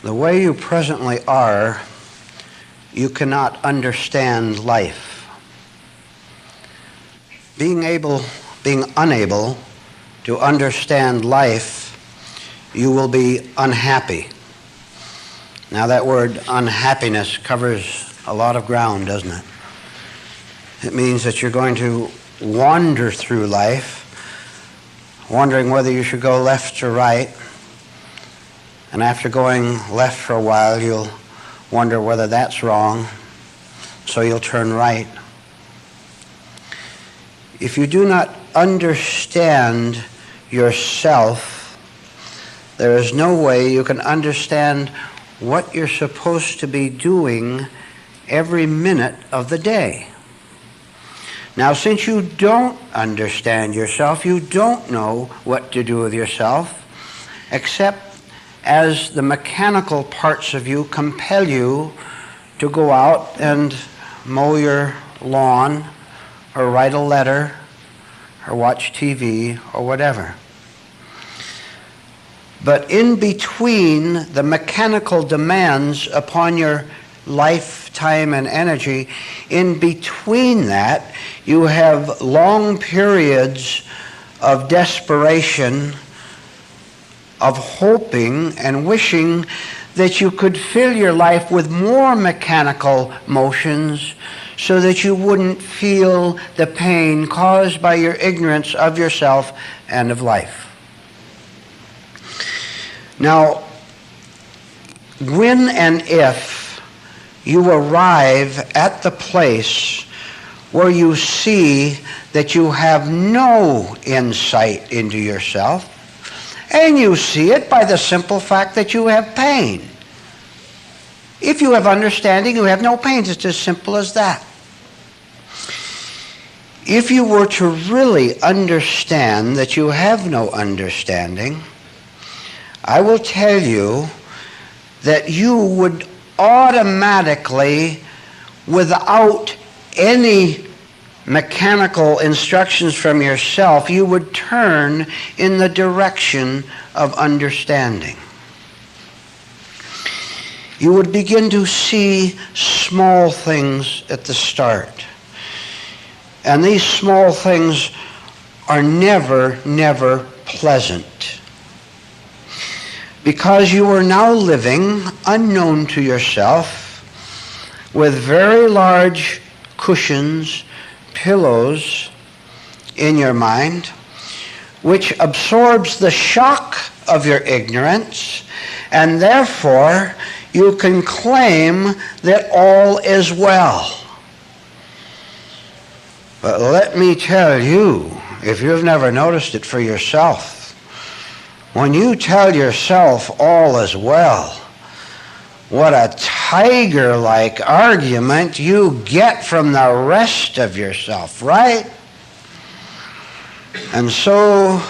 The way you presently are, you cannot understand life. Being unable to understand life, you will be unhappy. Now that word unhappiness covers a lot of ground, doesn't it? It means that you're going to wander through life, wondering whether you should go left or right. And after going left for a while, you'll wonder whether that's wrong, so you'll turn right. If you do not understand yourself, there is no way you can understand what you're supposed to be doing every minute of the day. Now, since you don't understand yourself, you don't know what to do with yourself, except as the mechanical parts of you compel you to go out and mow your lawn, or write a letter, or watch TV, or whatever. But in between the mechanical demands upon your lifetime and energy, in between that, you have long periods of desperation, of hoping and wishing that you could fill your life with more mechanical motions so that you wouldn't feel the pain caused by your ignorance of yourself and of life. Now, when and if you arrive at the place where you see that you have no insight into yourself, and you see it by the simple fact that you have pain. If you have understanding, you have no pain. It's as simple as that. If you were to really understand that you have no understanding, I will tell you that you would automatically, without any mechanical instructions from yourself, you would turn in the direction of understanding. You would begin to see small things at the start. And these small things are never pleasant. Because you are now living unknown to yourself with very large cushions, pillows in your mind, which absorbs the shock of your ignorance, and therefore you can claim that all is well. But let me tell you, if you've never noticed it for yourself, when you tell yourself all is well, what a tiger-like argument you get from the rest of yourself, right? And so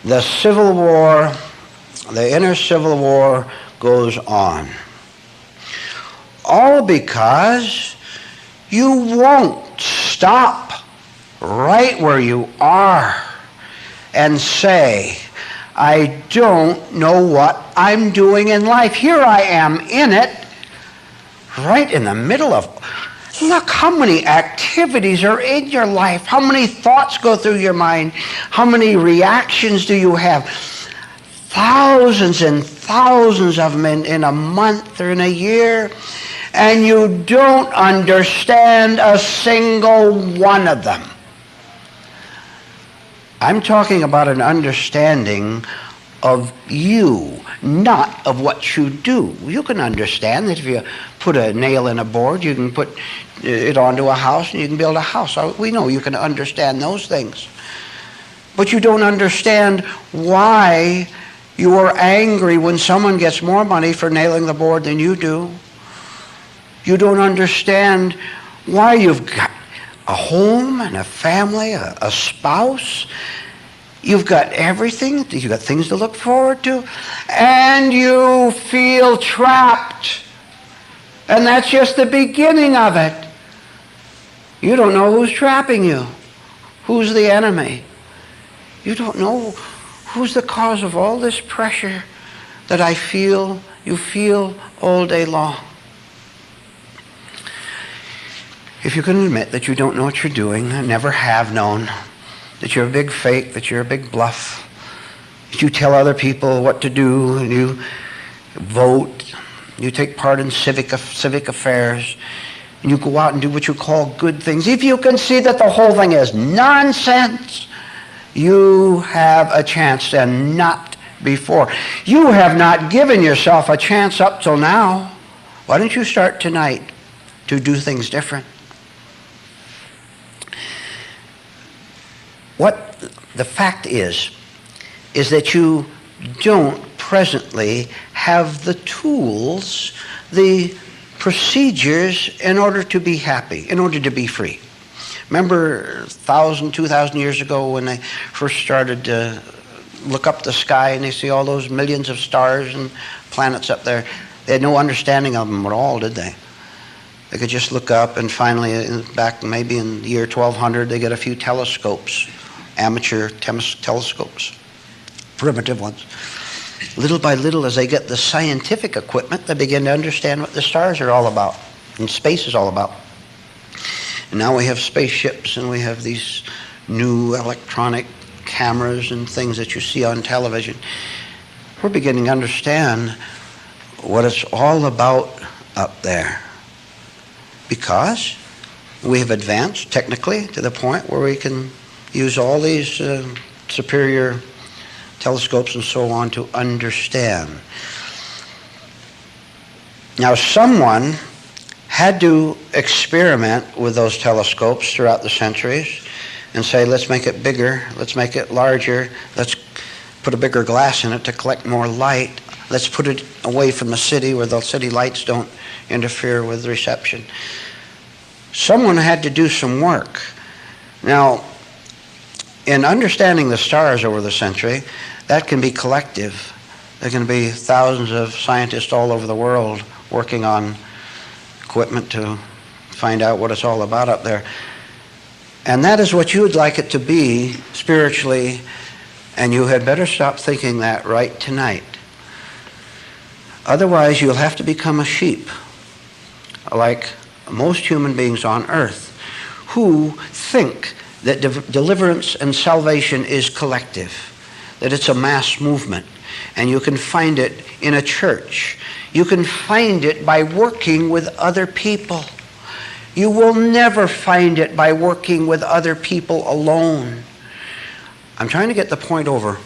the civil war, the inner civil war goes on. All because you won't stop right where you are and say, I don't know what I'm doing in life. Here I am in it, right in the middle of, look how many activities are in your life. How many thoughts go through your mind? How many reactions do you have? Thousands and thousands of them in a month or in a year. And you don't understand a single one of them. I'm talking about an understanding of you, not of what you do. You can understand that if you put a nail in a board, you can put it onto a house and you can build a house. We know you can understand those things. But you don't understand why you are angry when someone gets more money for nailing the board than you do. You don't understand why you've got a home and a family, a spouse. You've got everything. You've got things to look forward to. And you feel trapped. And that's just the beginning of it. You don't know who's trapping you. Who's the enemy? You don't know who's the cause of all this pressure that I feel you feel all day long. If you can admit that you don't know what you're doing, and never have known, that you're a big fake, that you're a big bluff, that you tell other people what to do, and you vote, you take part in civic affairs, and you go out and do what you call good things. If you can see that the whole thing is nonsense, you have a chance, and not before. You have not given yourself a chance up till now. Why don't you start tonight to do things different? What the fact is that you don't presently have the tools, the procedures in order to be happy, in order to be free. Remember 1,000, 2,000 years ago when they first started to look up the sky and they see all those millions of stars and planets up there? They had no understanding of them at all, did they? They could just look up, and finally, back maybe in the year 1200, they get a few telescopes, amateur telescopes, primitive ones. Little by little, as they get the scientific equipment, they begin to understand what the stars are all about and space is all about. And now we have spaceships, and we have these new electronic cameras and things that you see on television. We're beginning to understand what it's all about up there, because we have advanced technically to the point where we can use all these superior telescopes and so on to understand. Now, someone had to experiment with those telescopes throughout the centuries and say, let's make it bigger, let's make it larger, let's put a bigger glass in it to collect more light, let's put it away from the city where the city lights don't interfere with reception. Someone had to do some work. Now, in understanding the stars over the century, that can be collective. There can be thousands of scientists all over the world working on equipment to find out what it's all about up there. And that is what you would like it to be spiritually, and you had better stop thinking that right tonight. Otherwise, you'll have to become a sheep, like most human beings on earth, who think that deliverance and salvation is collective, that it's a mass movement, and you can find it in a church. You can find it by working with other people. You will never find it by working with other people alone. I'm trying to get the point over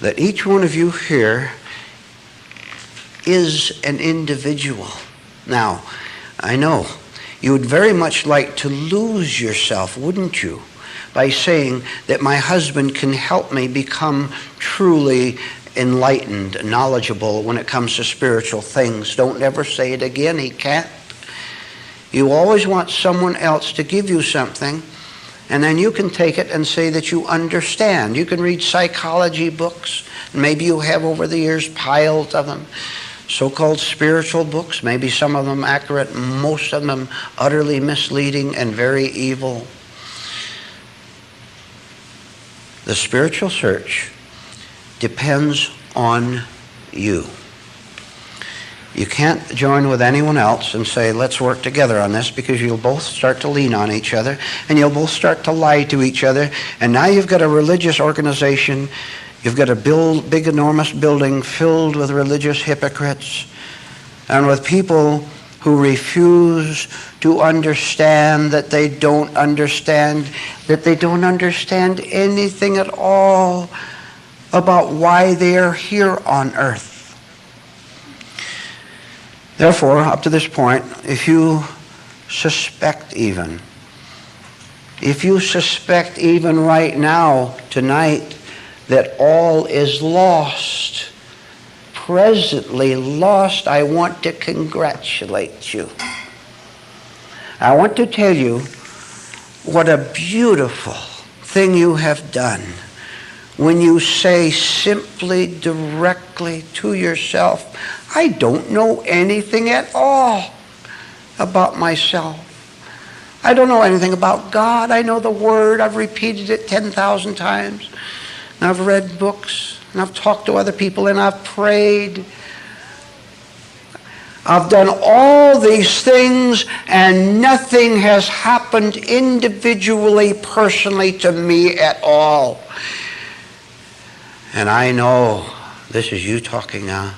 that each one of you here is an individual. Now, I know you would very much like to lose yourself, wouldn't you, by saying that my husband can help me become truly enlightened, knowledgeable when it comes to spiritual things. Don't ever say it again, he can't. You always want someone else to give you something, and then you can take it and say that you understand. You can read psychology books. Maybe you have over the years piles of them. So-called spiritual books, maybe some of them accurate, most of them utterly misleading and very evil. The spiritual search depends on you. You can't join with anyone else and say, let's work together on this, because you'll both start to lean on each other, and you'll both start to lie to each other, and now you've got a religious organization. You've got a big, enormous building filled with religious hypocrites and with people who refuse to understand that they don't understand anything at all about why they are here on earth. Therefore, up to this point, if you suspect even right now, tonight, that all is lost, presently lost, I want to congratulate you. I want to tell you what a beautiful thing you have done when you say simply, directly to yourself, I don't know anything at all about myself. I don't know anything about God. I know the Word. I've repeated it 10,000 times. And I've read books, and I've talked to other people, and I've prayed. I've done all these things, and nothing has happened individually, personally to me at all. And I know, this is you talking now,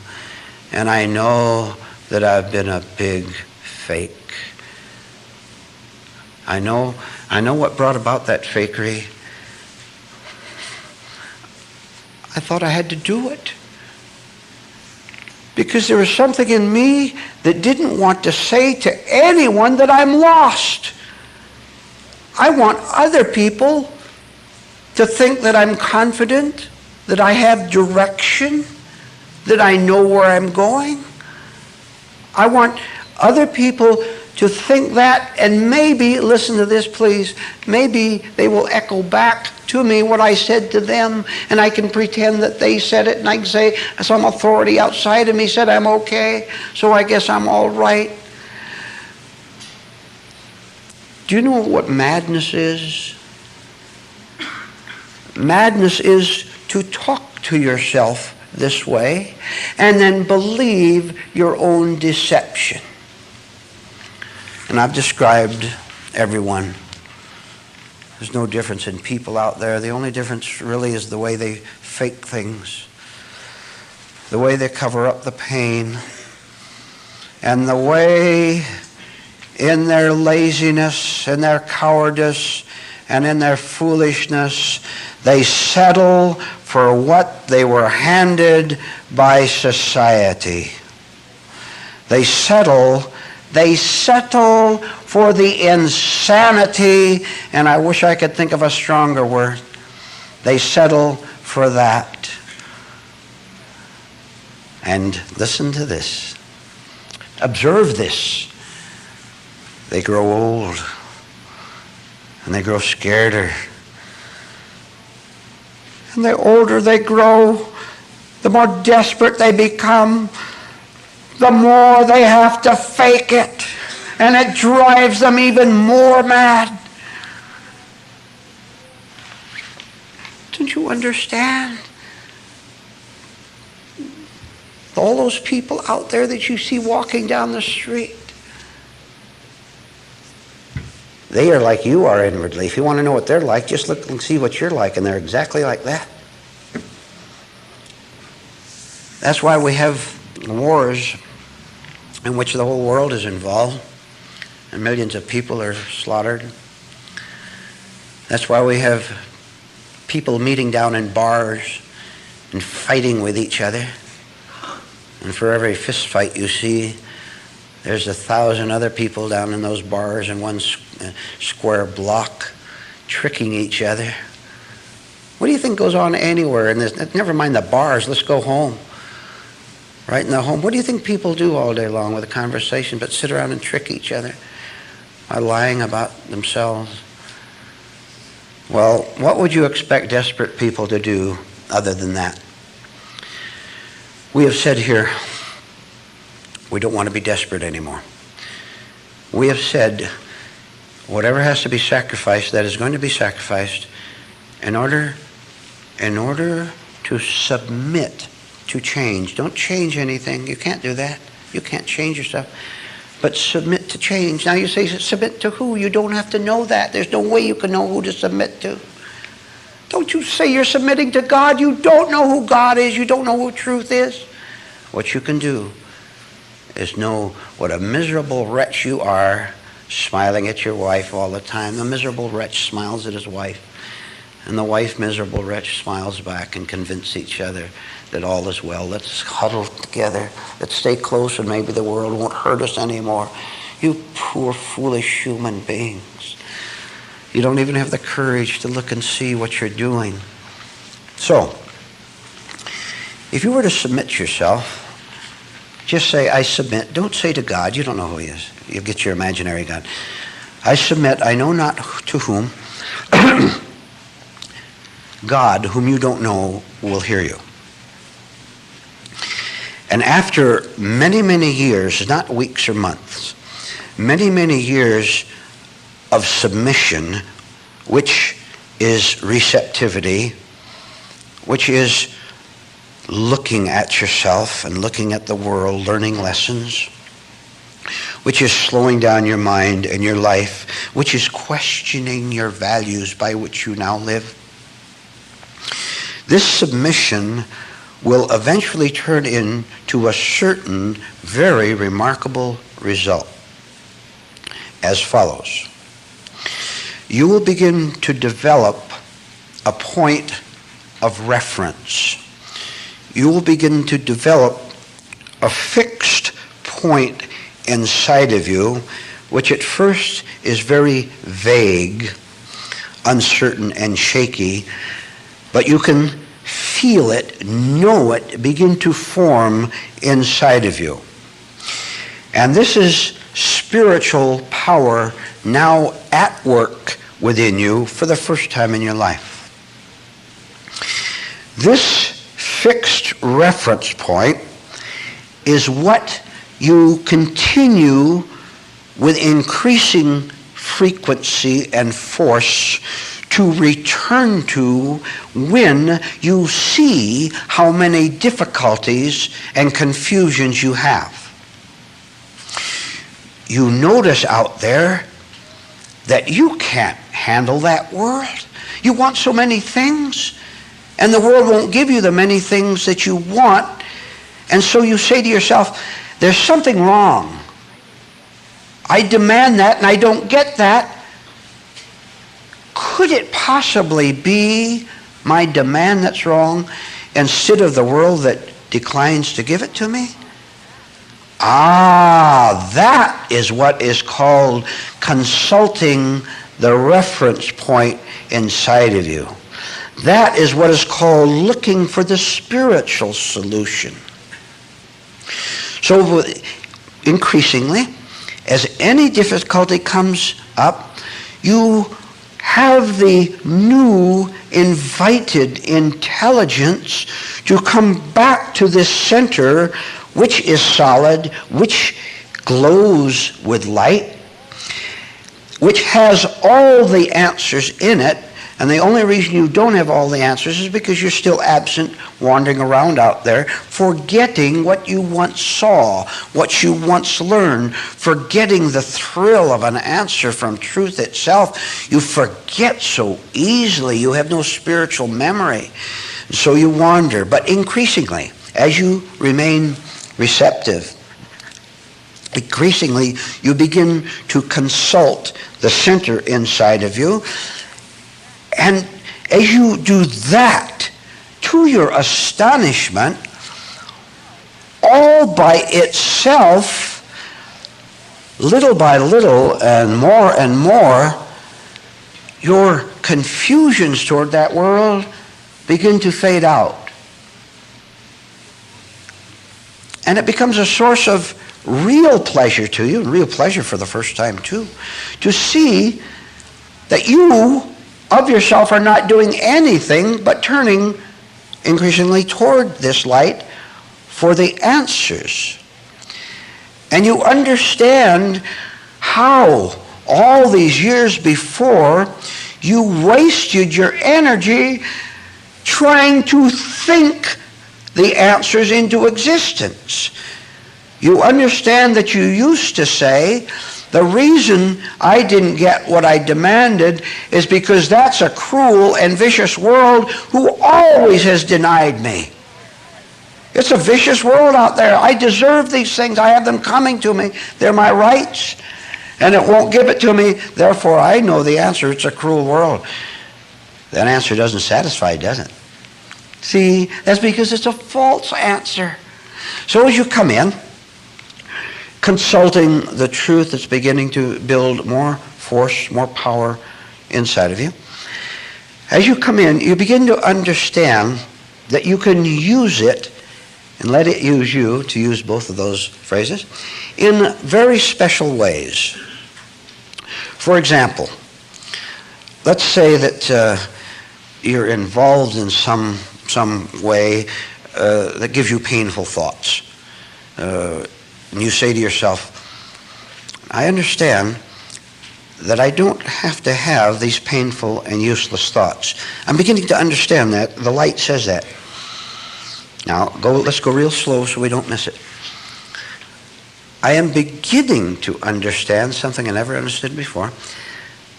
and I know that I've been a big fake. I know what brought about that fakery. I thought I had to do it. Because there was something in me that didn't want to say to anyone that I'm lost. I want other people to think that I'm confident, that I have direction, that I know where I'm going. I want other people to think that, and maybe, listen to this please, maybe they will echo back to me what I said to them, and I can pretend that they said it, and I can say some authority outside of me said I'm okay, so I guess I'm all right. Do you know what madness is? Madness is to talk to yourself this way and then believe your own deception. And I've described everyone. There's no difference in people out there. The only difference really is the way they fake things, the way they cover up the pain, and the way in their laziness, in their cowardice, and in their foolishness, they settle for what they were handed by society. They settle for the insanity, and I wish I could think of a stronger word. They settle for that. And listen to this. Observe this. They grow old, and they grow scareder. And the older they grow, the more desperate they become, the more they have to fake it, and it drives them even more mad. Don't you understand? All those people out there that you see walking down the street, they are like you are inwardly. If you want to know what they're like, just look and see what you're like, and they're exactly like that. That's why we have wars in which the whole world is involved and millions of people are slaughtered. That's why we have people meeting down in bars and fighting with each other. And for every fist fight you see, there's 1,000 other people down in those bars in one square block tricking each other. What do you think goes on anywhere in this? Never mind the bars, let's go home. Right in the home. What do you think people do all day long with a conversation but sit around and trick each other by lying about themselves? Well, what would you expect desperate people to do other than that? We have said here, we don't want to be desperate anymore. We have said, whatever has to be sacrificed, that is going to be sacrificed in order to submit to change. Don't change anything. You can't do that. You can't change yourself. But submit to change. Now you say, submit to who? You don't have to know that. There's no way you can know who to submit to. Don't you say you're submitting to God. You don't know who God is. You don't know who truth is. What you can do is know what a miserable wretch you are, smiling at your wife all the time. The miserable wretch smiles at his wife. And the wife, miserable wretch, smiles back and convince each other that all is well. Let's huddle together. Let's stay close and maybe the world won't hurt us anymore. You poor, foolish human beings. You don't even have the courage to look and see what you're doing. So, if you were to submit yourself, just say, I submit. Don't say to God. You don't know who he is. You get your imaginary God. I submit. I know not to whom. God, whom you don't know, will hear you. And after many, many years, not weeks or months, many, many years of submission, which is receptivity, which is looking at yourself and looking at the world, learning lessons, which is slowing down your mind and your life, which is questioning your values by which you now live. This submission will eventually turn into a certain very remarkable result as follows. You will begin to develop a point of reference. You will begin to develop a fixed point inside of you, which at first is very vague, uncertain, and shaky, but you can feel it, know it, begin to form inside of you. And this is spiritual power now at work within you for the first time in your life. This fixed reference point is what you continue with increasing frequency and force to return to when you see how many difficulties and confusions you have. You notice out there that you can't handle that world. You want so many things, and the world won't give you the many things that you want. And so you say to yourself, there's something wrong. I demand that and I don't get that. Could it possibly be my demand that's wrong instead of the world that declines to give it to me? That is what is called consulting the reference point inside of you. That is what is called looking for the spiritual solution. So increasingly, as any difficulty comes up, you have the new invited intelligence to come back to this center, which is solid, which glows with light, which has all the answers in it. And the only reason you don't have all the answers is because you're still absent, wandering around out there, forgetting what you once saw, what you once learned, forgetting the thrill of an answer from truth itself. You forget so easily. You have no spiritual memory. So you wander. But increasingly, as you remain receptive, increasingly you begin to consult the center inside of you. And as you do that, to your astonishment, all by itself, little by little and more, your confusions toward that world begin to fade out. And it becomes a source of real pleasure to you, and real pleasure for the first time too, to see that you of yourself are not doing anything but turning increasingly toward this light for the answers. And you understand how all these years before you wasted your energy trying to think the answers into existence. You understand that you used to say, the reason I didn't get what I demanded is because that's a cruel and vicious world who always has denied me. It's a vicious world out there. I deserve these things. I have them coming to me. They're my rights. And it won't give it to me. Therefore, I know the answer. It's a cruel world. That answer doesn't satisfy, does it? See, that's because it's a false answer. So as you come in, consulting the truth that's beginning to build more force, more power inside of you. As you come in, you begin to understand that you can use it and let it use you, to use both of those phrases, in very special ways. For example, let's say that you're involved in some way that gives you painful thoughts. And you say to yourself, I understand that I don't have to have these painful and useless thoughts. I'm beginning to understand that. The light says that. Now, let's go real slow so we don't miss it. I am beginning to understand something I never understood before,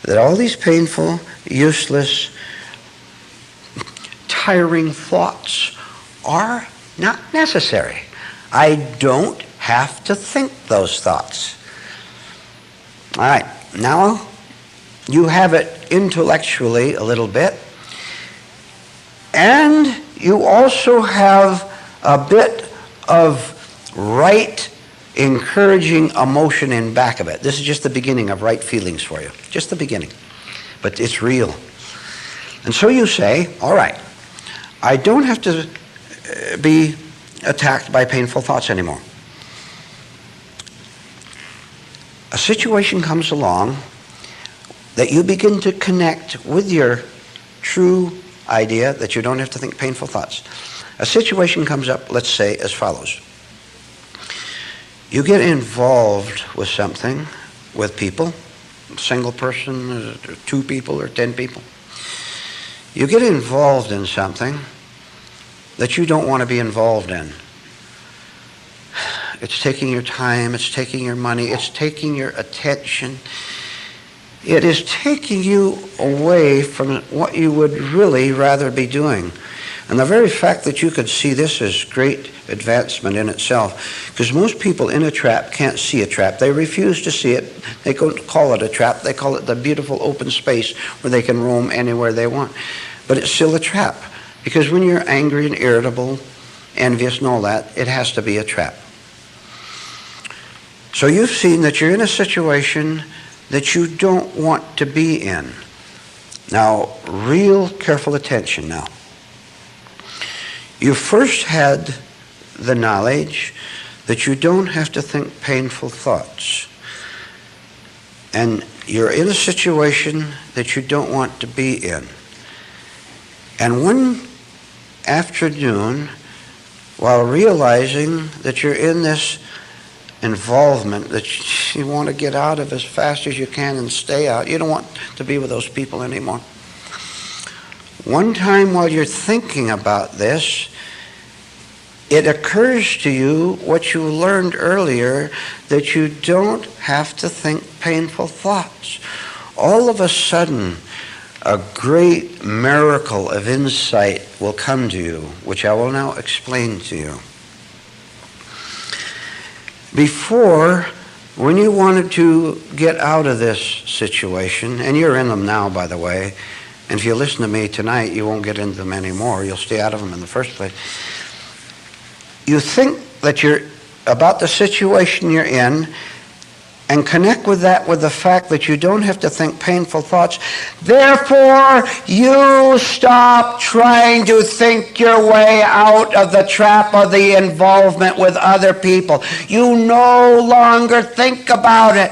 that all these painful, useless, tiring thoughts are not necessary. I don't have to think those thoughts. All right, now you have it intellectually a little bit, and you also have a bit of right, encouraging emotion in back of it. This is just the beginning of right feelings for you. Just the beginning. But it's real. And so you say, all right, I don't have to be attacked by painful thoughts anymore. A situation comes along that you begin to connect with your true idea that you don't have to think painful thoughts. A situation comes up, let's say, as follows. You get involved with something, with people, a single person, 2 people, or 10 people. You get involved in something that you don't want to be involved in. It's taking your time, it's taking your money, it's taking your attention. It is taking you away from what you would really rather be doing. And the very fact that you could see this is great advancement in itself, because most people in a trap can't see a trap. They refuse to see it. They don't call it a trap. They call it the beautiful open space where they can roam anywhere they want. But it's still a trap, because when you're angry and irritable, envious and all that, it has to be a trap. So you've seen that you're in a situation that you don't want to be in. Now, real careful attention now. You first had the knowledge that you don't have to think painful thoughts. And you're in a situation that you don't want to be in. And one afternoon, while realizing that you're in this involvement that you want to get out of as fast as you can and stay out, you don't want to be with those people anymore. One time while you're thinking about this, it occurs to you what you learned earlier, that you don't have to think painful thoughts. All of a sudden, a great miracle of insight will come to you, which I will now explain to you. Before, when you wanted to get out of this situation, and you're in them now, by the way, and if you listen to me tonight, you won't get into them anymore. You'll stay out of them in the first place. You think that you're about the situation you're in, and connect with that with the fact that you don't have to think painful thoughts. Therefore, you stop trying to think your way out of the trap of the involvement with other people. You no longer think about it.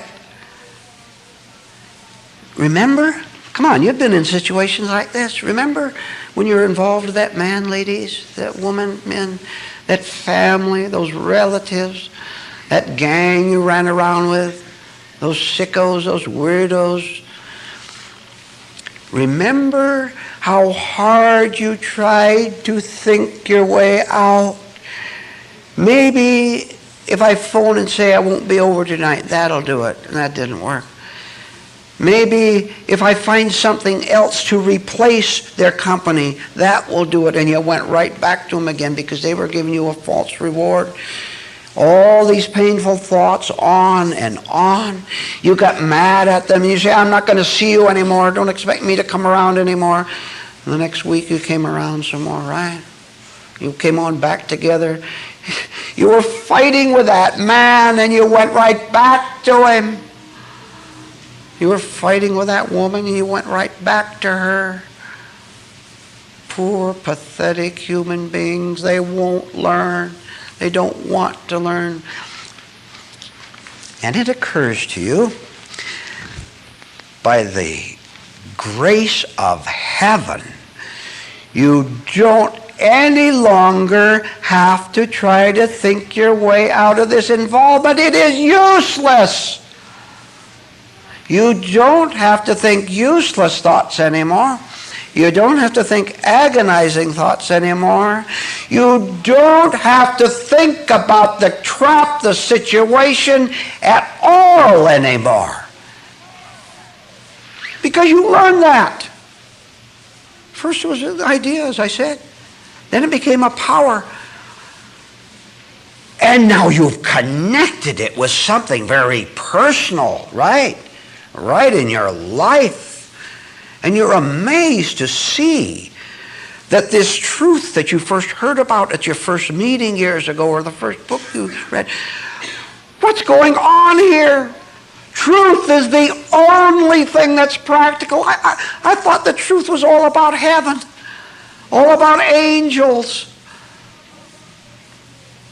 Remember? Come on, you've been in situations like this. Remember when you were involved with that man, ladies, that woman, men, that family, those relatives, that gang you ran around with, those sickos, those weirdos. Remember how hard you tried to think your way out. Maybe if I phone and say I won't be over tonight, that'll do it. And that didn't work. Maybe if I find something else to replace their company, that will do it. And you went right back to them again because they were giving you a false reward. All these painful thoughts on and on. You got mad at them. You say, I'm not going to see you anymore. Don't expect me to come around anymore. And the next week you came around some more, right? You came on back together. You were fighting with that man and you went right back to him. You were fighting with that woman and you went right back to her. Poor, pathetic human beings. They won't learn. They don't want to learn. And it occurs to you, by the grace of heaven, you don't any longer have to try to think your way out of this involvement. It is useless. You don't have to think useless thoughts anymore. You don't have to think agonizing thoughts anymore. You don't have to think about the trap, the situation at all anymore. Because you learned that. First it was an idea, as I said. Then it became a power. And now you've connected it with something very personal, right? Right in your life. And you're amazed to see that this truth that you first heard about at your first meeting years ago, or the first book you read, what's going on here? Truth is the only thing that's practical. I thought the truth was all about heaven, all about angels.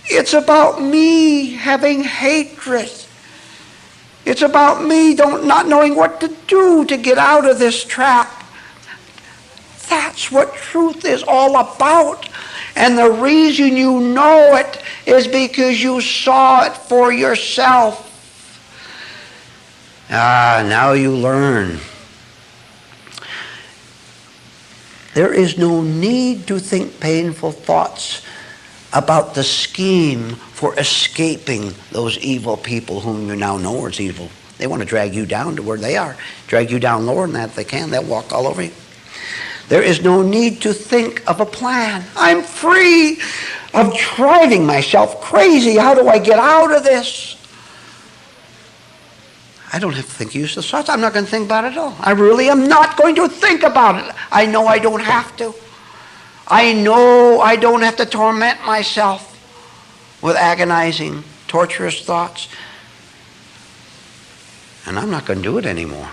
It's about me having hatred. It's about me not knowing what to do to get out of this trap. That's what truth is all about. And the reason you know it is because you saw it for yourself. Now you learn. There is no need to think painful thoughts about the scheme for escaping those evil people whom you now know are evil. They want to drag you down to where they are. Drag you down lower than that if they can. They'll walk all over you. There is no need to think of a plan. I'm free of driving myself crazy. How do I get out of this? I don't have to think useless thoughts. I'm not going to think about it at all. I really am not going to think about it. I know I don't have to. I know I don't have to torment myself with agonizing, torturous thoughts. And I'm not going to do it anymore.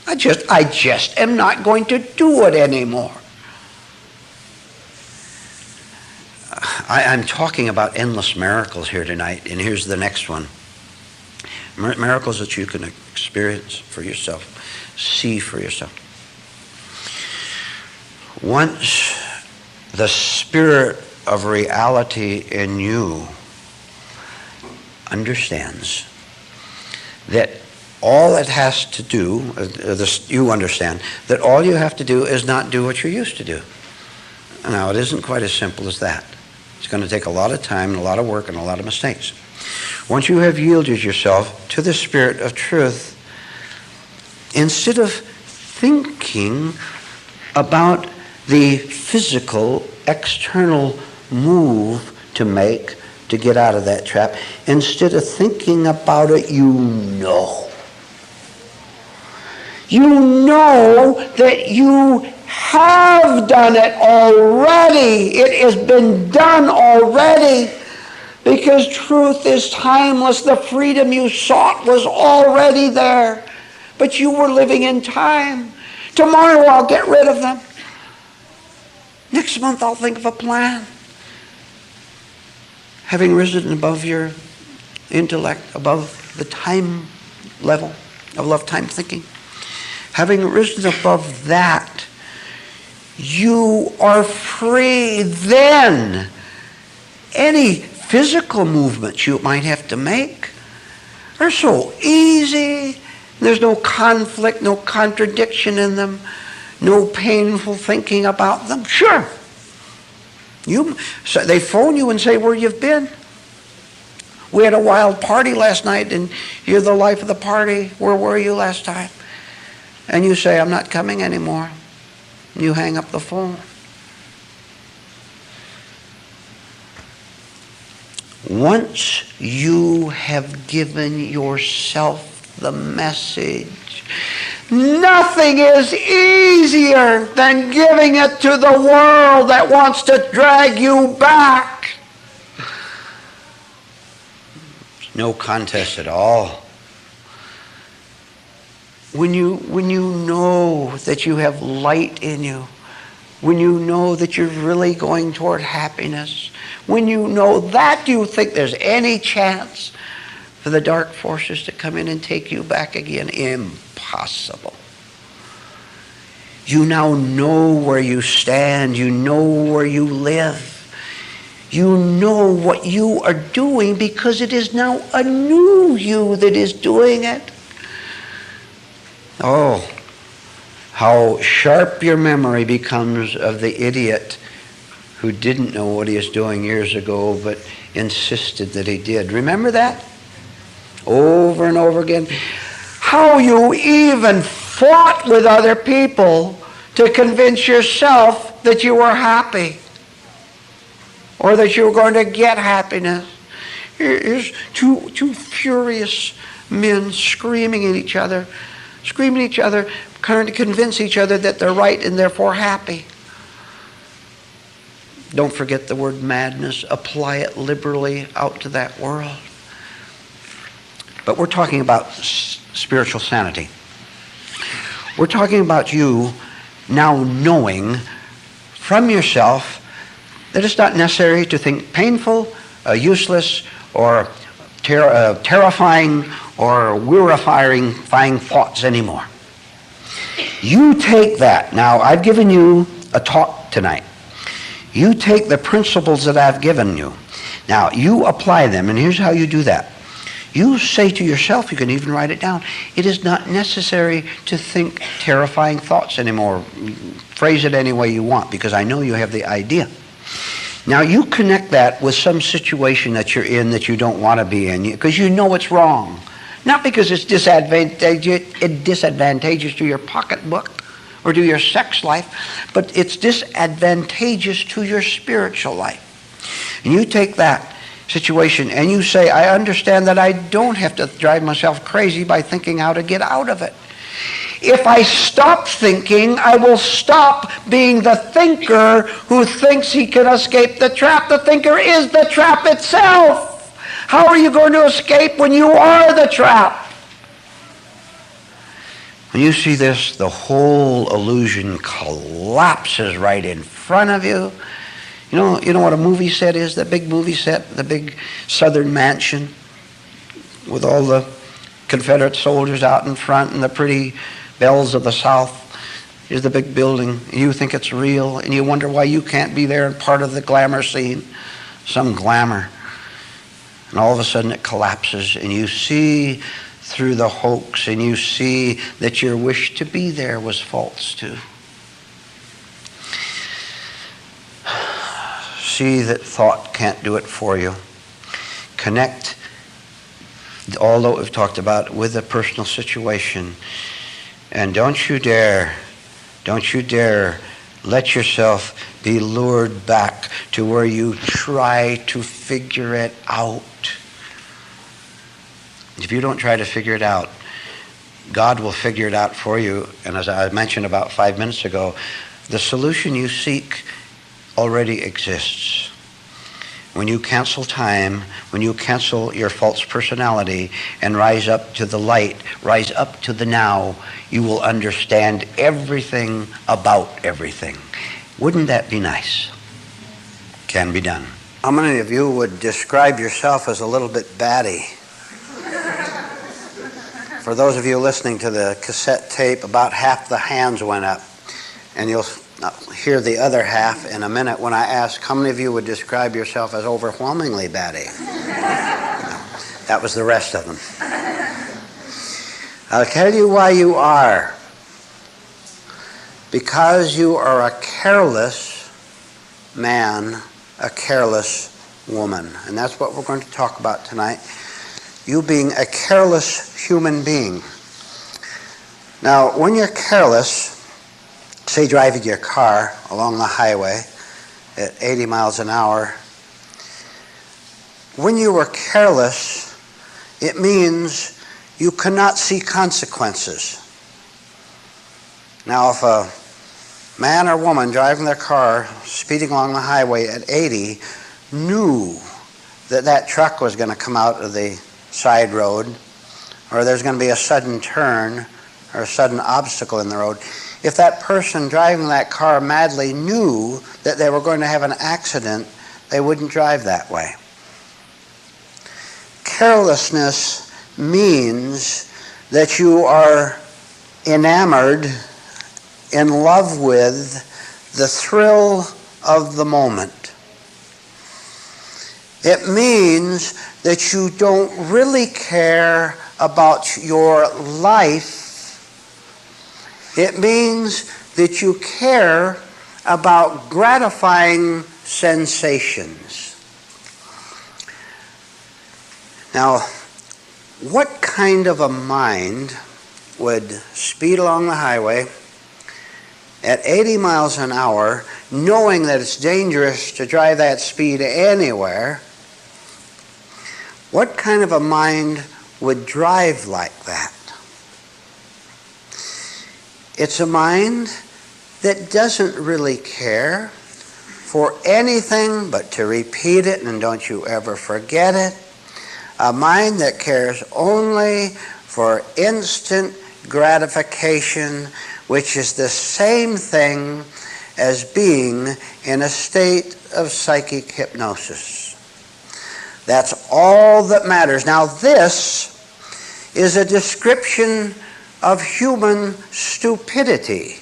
I just am not going to do it anymore. I'm talking about endless miracles here tonight, and here's the next one. Miracles that you can experience for yourself, see for yourself. Once the spirit of reality in you understands that all it has to do, you understand, that all you have to do is not do what you're used to do. Now, it isn't quite as simple as that. It's going to take a lot of time and a lot of work and a lot of mistakes. Once you have yielded yourself to the Spirit of truth, instead of thinking about the physical, external move to make to get out of that trap, instead of thinking about it, you know. You know that you have done it already. It has been done already. Because truth is timeless. The freedom you sought was already there. But you were living in time. Tomorrow I'll get rid of them. Next month I'll think of a plan. Having risen above your intellect, above the time level of love-time thinking, having risen above that, you are free then. Any physical movements you might have to make are so easy. There's no conflict, no contradiction in them, no painful thinking about them. Sure. So they phone you and say where you've been. We had a wild party last night and you're the life of the party. Where were you last time? And you say, I'm not coming anymore. And you hang up the phone. Once you have given yourself the message, nothing is easier than giving it to the world that wants to drag you back. No contest at all. When you know that you have light in you, when you know that you're really going toward happiness, when you know that, do you think there's any chance for the dark forces to come in and take you back again? Impossible. You now know where you stand. You know where you live. You know what you are doing because it is now a new you that is doing it. Oh, how sharp your memory becomes of the idiot who didn't know what he was doing years ago but insisted that he did. Remember that? Over and over again. How you even fought with other people to convince yourself that you were happy or that you were going to get happiness. Here's two furious men screaming at each other, trying to convince each other that they're right and therefore happy. Don't forget the word madness. Apply it liberally out to that world. But we're talking about spiritual sanity. We're talking about you now knowing from yourself that it's not necessary to think painful, useless, or terrifying or wearifying thoughts anymore. You take that. Now, I've given you a talk tonight. You take the principles that I've given you. Now, you apply them, and here's how you do that. You say to yourself, you can even write it down, it is not necessary to think terrifying thoughts anymore. Phrase it any way you want, because I know you have the idea. Now, you connect that with some situation that you're in that you don't want to be in, because you know it's wrong. Not because it's disadvantageous to your pocketbook or to your sex life, but it's disadvantageous to your spiritual life. And you take that situation and you say, I understand that I don't have to drive myself crazy by thinking how to get out of it. If I stop thinking, I will stop being the thinker who thinks he can escape the trap. The thinker is the trap itself. How are you going to escape when you are the trap? When you see this, the whole illusion collapses right in front of you. You know what a movie set is? The big movie set, the big southern mansion with all the Confederate soldiers out in front and the pretty bells of the South. Here's the big building. You think it's real, and you wonder why you can't be there and part of the glamour scene. Some glamour. And all of a sudden it collapses, and you see through the hoax, and you see that your wish to be there was false too. See that thought can't do it for you. Connect all that we've talked about with a personal situation. And don't you dare let yourself be lured back to where you try to figure it out. If you don't try to figure it out, God will figure it out for you. And as I mentioned about 5 minutes ago, the solution you seek already exists. When you cancel time, when you cancel your false personality and rise up to the light, rise up to the now, you will understand everything about everything. Wouldn't that be nice? Can be done. How many of you would describe yourself as a little bit batty? For those of you listening to the cassette tape, about half the hands went up. And you'll hear the other half in a minute when I ask how many of you would describe yourself as overwhelmingly batty. That was the rest of them. I'll tell you why you are. Because you are a careless man, a careless woman. And that's what we're going to talk about tonight. You being a careless human being. Now, when you're careless, say driving your car along the highway at 80 miles an hour, when you are careless, it means you cannot see consequences. Now, if a man or woman driving their car, speeding along the highway at 80, knew that that truck was going to come out of the side road, or there's going to be a sudden turn or a sudden obstacle in the road, if that person driving that car madly knew that they were going to have an accident, they wouldn't drive that way. Carelessness means that you are enamored, in love with the thrill of the moment. It means that you don't really care about your life. It means that you care about gratifying sensations. Now, what kind of a mind would speed along the highway at 80 miles an hour, knowing that it's dangerous to drive that speed anywhere? What kind of a mind would drive like that? It's a mind that doesn't really care for anything but to repeat it, and don't you ever forget it. A mind that cares only for instant gratification, which is the same thing as being in a state of psychic hypnosis. That's all that matters. Now, this is a description of human stupidity.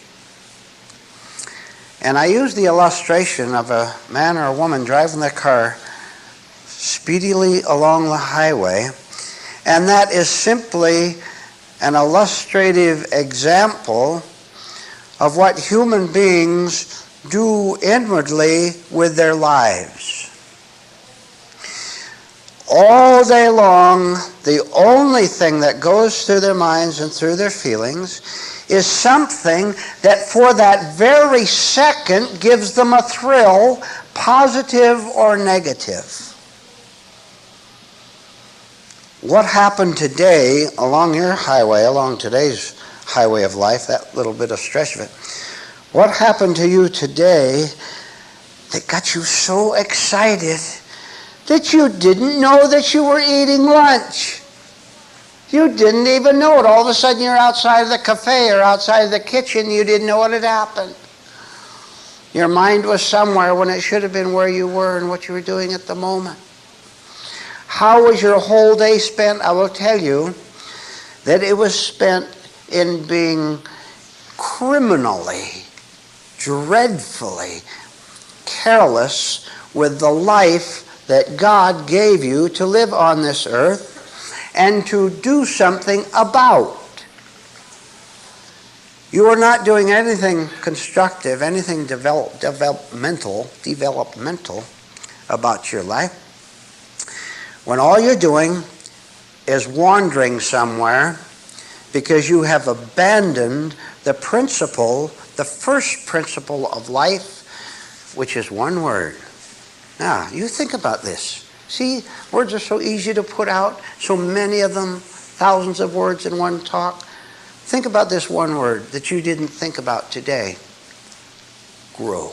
And I use the illustration of a man or a woman driving their car speedily along the highway, and that is simply an illustrative example of what human beings do inwardly with their lives. All day long, the only thing that goes through their minds and through their feelings is something that for that very second gives them a thrill, positive or negative. What happened today along your highway, along today's highway of life, that little bit of stretch of it, what happened to you today that got you so excited that you didn't know that you were eating lunch? You didn't even know it. All of a sudden you're outside of the cafe or outside of the kitchen. You didn't know what had happened. Your mind was somewhere when it should have been where you were and what you were doing at the moment. How was your whole day spent? I will tell you that it was spent in being criminally, dreadfully careless with the life that God gave you to live on this earth and to do something about. You are not doing anything constructive, anything developmental about your life, when all you're doing is wandering somewhere because you have abandoned the principle, the first principle of life, which is one word. Now, you think about this. See, words are so easy to put out, so many of them, thousands of words in one talk. Think about this one word that you didn't think about today. Grow.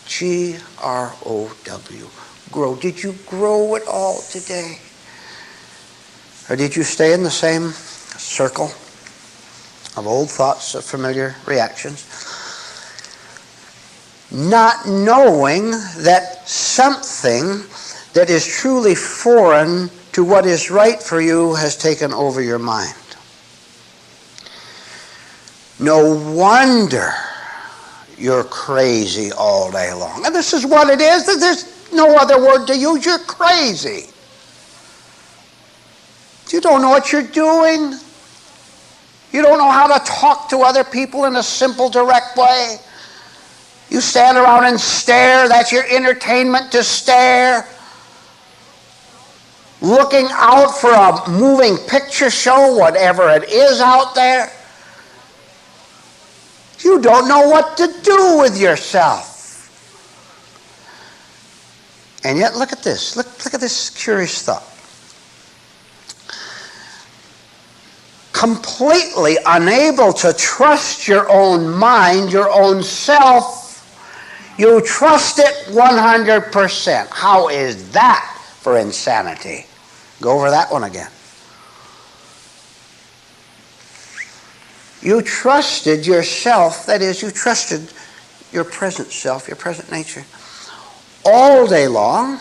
G-R-O-W. Grow. Did you grow at all today? Or did you stay in the same circle of old thoughts, of familiar reactions? Not knowing that something that is truly foreign to what is right for you has taken over your mind. No wonder you're crazy all day long. And this is what it is. There's no other word to use. You're crazy. You don't know what you're doing. You don't know how to talk to other people in a simple, direct way. You stand around and stare. That's your entertainment, to stare. Looking out for a moving picture show, whatever it is out there. You don't know what to do with yourself. And yet, look at this. Look at this curious thought. Completely unable to trust your own mind, your own self, you trust it 100%. How is that for insanity? Go over that one again. You trusted yourself, that is, you trusted your present self, your present nature, all day long,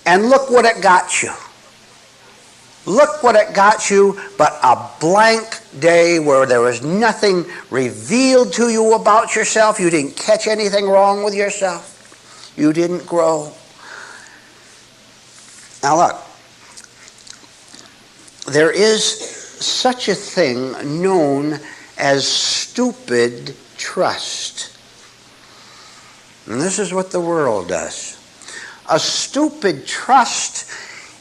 and look what it got you. Look what it got you but a blank day where there was nothing revealed to you about yourself. You didn't catch anything wrong with yourself. You didn't grow. Now look, there is such a thing known as stupid trust. And this is what the world does. A stupid trust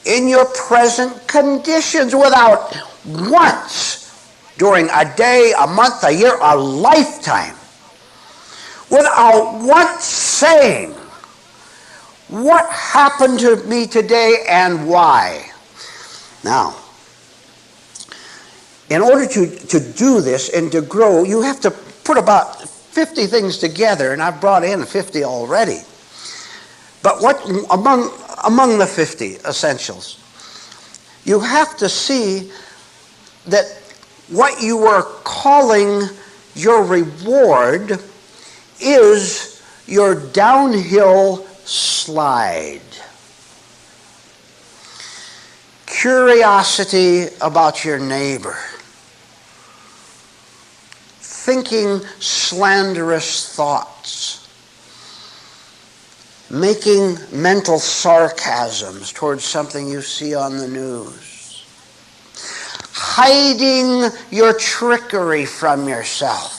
in your present conditions without once during a day, a month, a year, a lifetime, without once saying, what happened to me today and why? Now, in order to do this and to grow, you have to put about 50 things together, and I've brought in 50 already. But what among the 50 essentials, you have to see that what you are calling your reward is your downhill slide. Curiosity about your neighbor. Thinking slanderous thoughts. Making mental sarcasms towards something you see on the news. Hiding your trickery from yourself.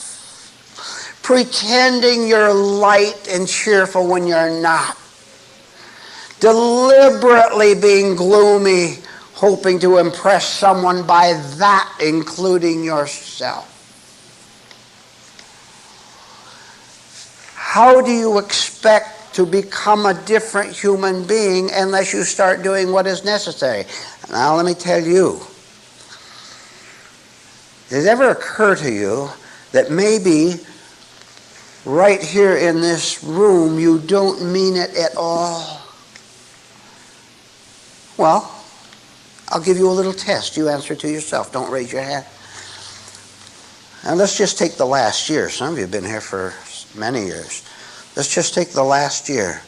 Pretending you're light and cheerful when you're not. Deliberately being gloomy, hoping to impress someone by that, including yourself. How do you expect to become a different human being unless you start doing what is necessary? Now let me tell you, does it ever occur to you that maybe right here in this room you don't mean it at all? Well, I'll give you a little test. You answer to yourself. Don't raise your hand. And let's just take the last year. Some of you have been here for many years. Let's just take the last year.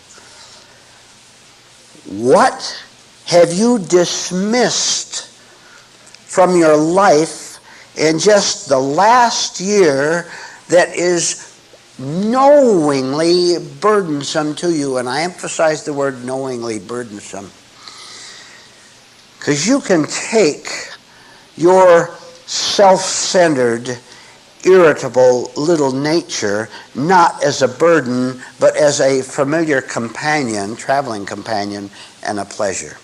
What have you dismissed from your life in just the last year that is knowingly burdensome to you? And I emphasize the word knowingly burdensome. Because you can take your self-centered, irritable little nature not as a burden, but as a familiar companion, traveling companion, and a pleasure.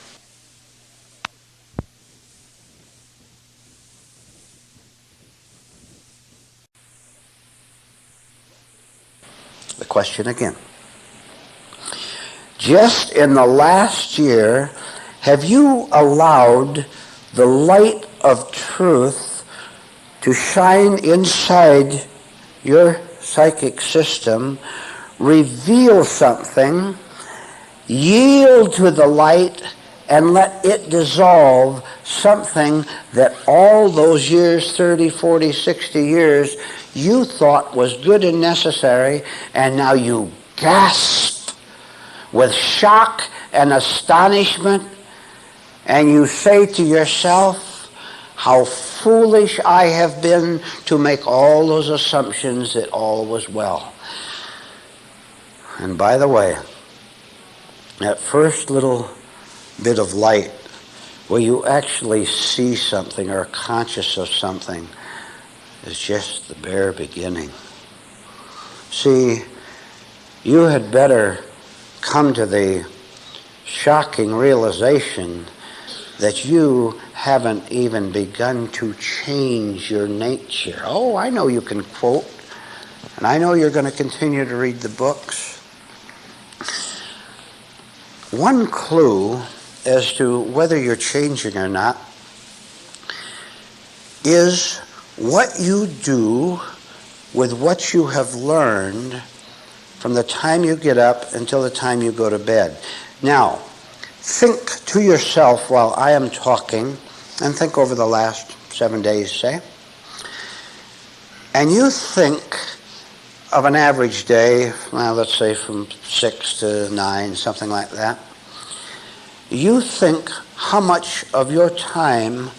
The question again. Just in the last year, have you allowed the light of truth to shine inside your psychic system, reveal something, yield to the light, and let it dissolve something that all those years, 30, 40, 60 years, you thought was good and necessary, and now you gasp with shock and astonishment, and you say to yourself, how foolish I have been to make all those assumptions that all was well. And by the way, that first little bit of light where you actually see something or are conscious of something is just the bare beginning. See, you had better come to the shocking realization that you haven't even begun to change your nature. Oh, I know you can quote, and I know you're going to continue to read the books. One clue as to whether you're changing or not is what you do with what you have learned from the time you get up until the time you go to bed. Now, think to yourself while I am talking, and think over the last 7 days, say, and you think of an average day, well, let's say from 6 to 9, something like that. You think how much of your time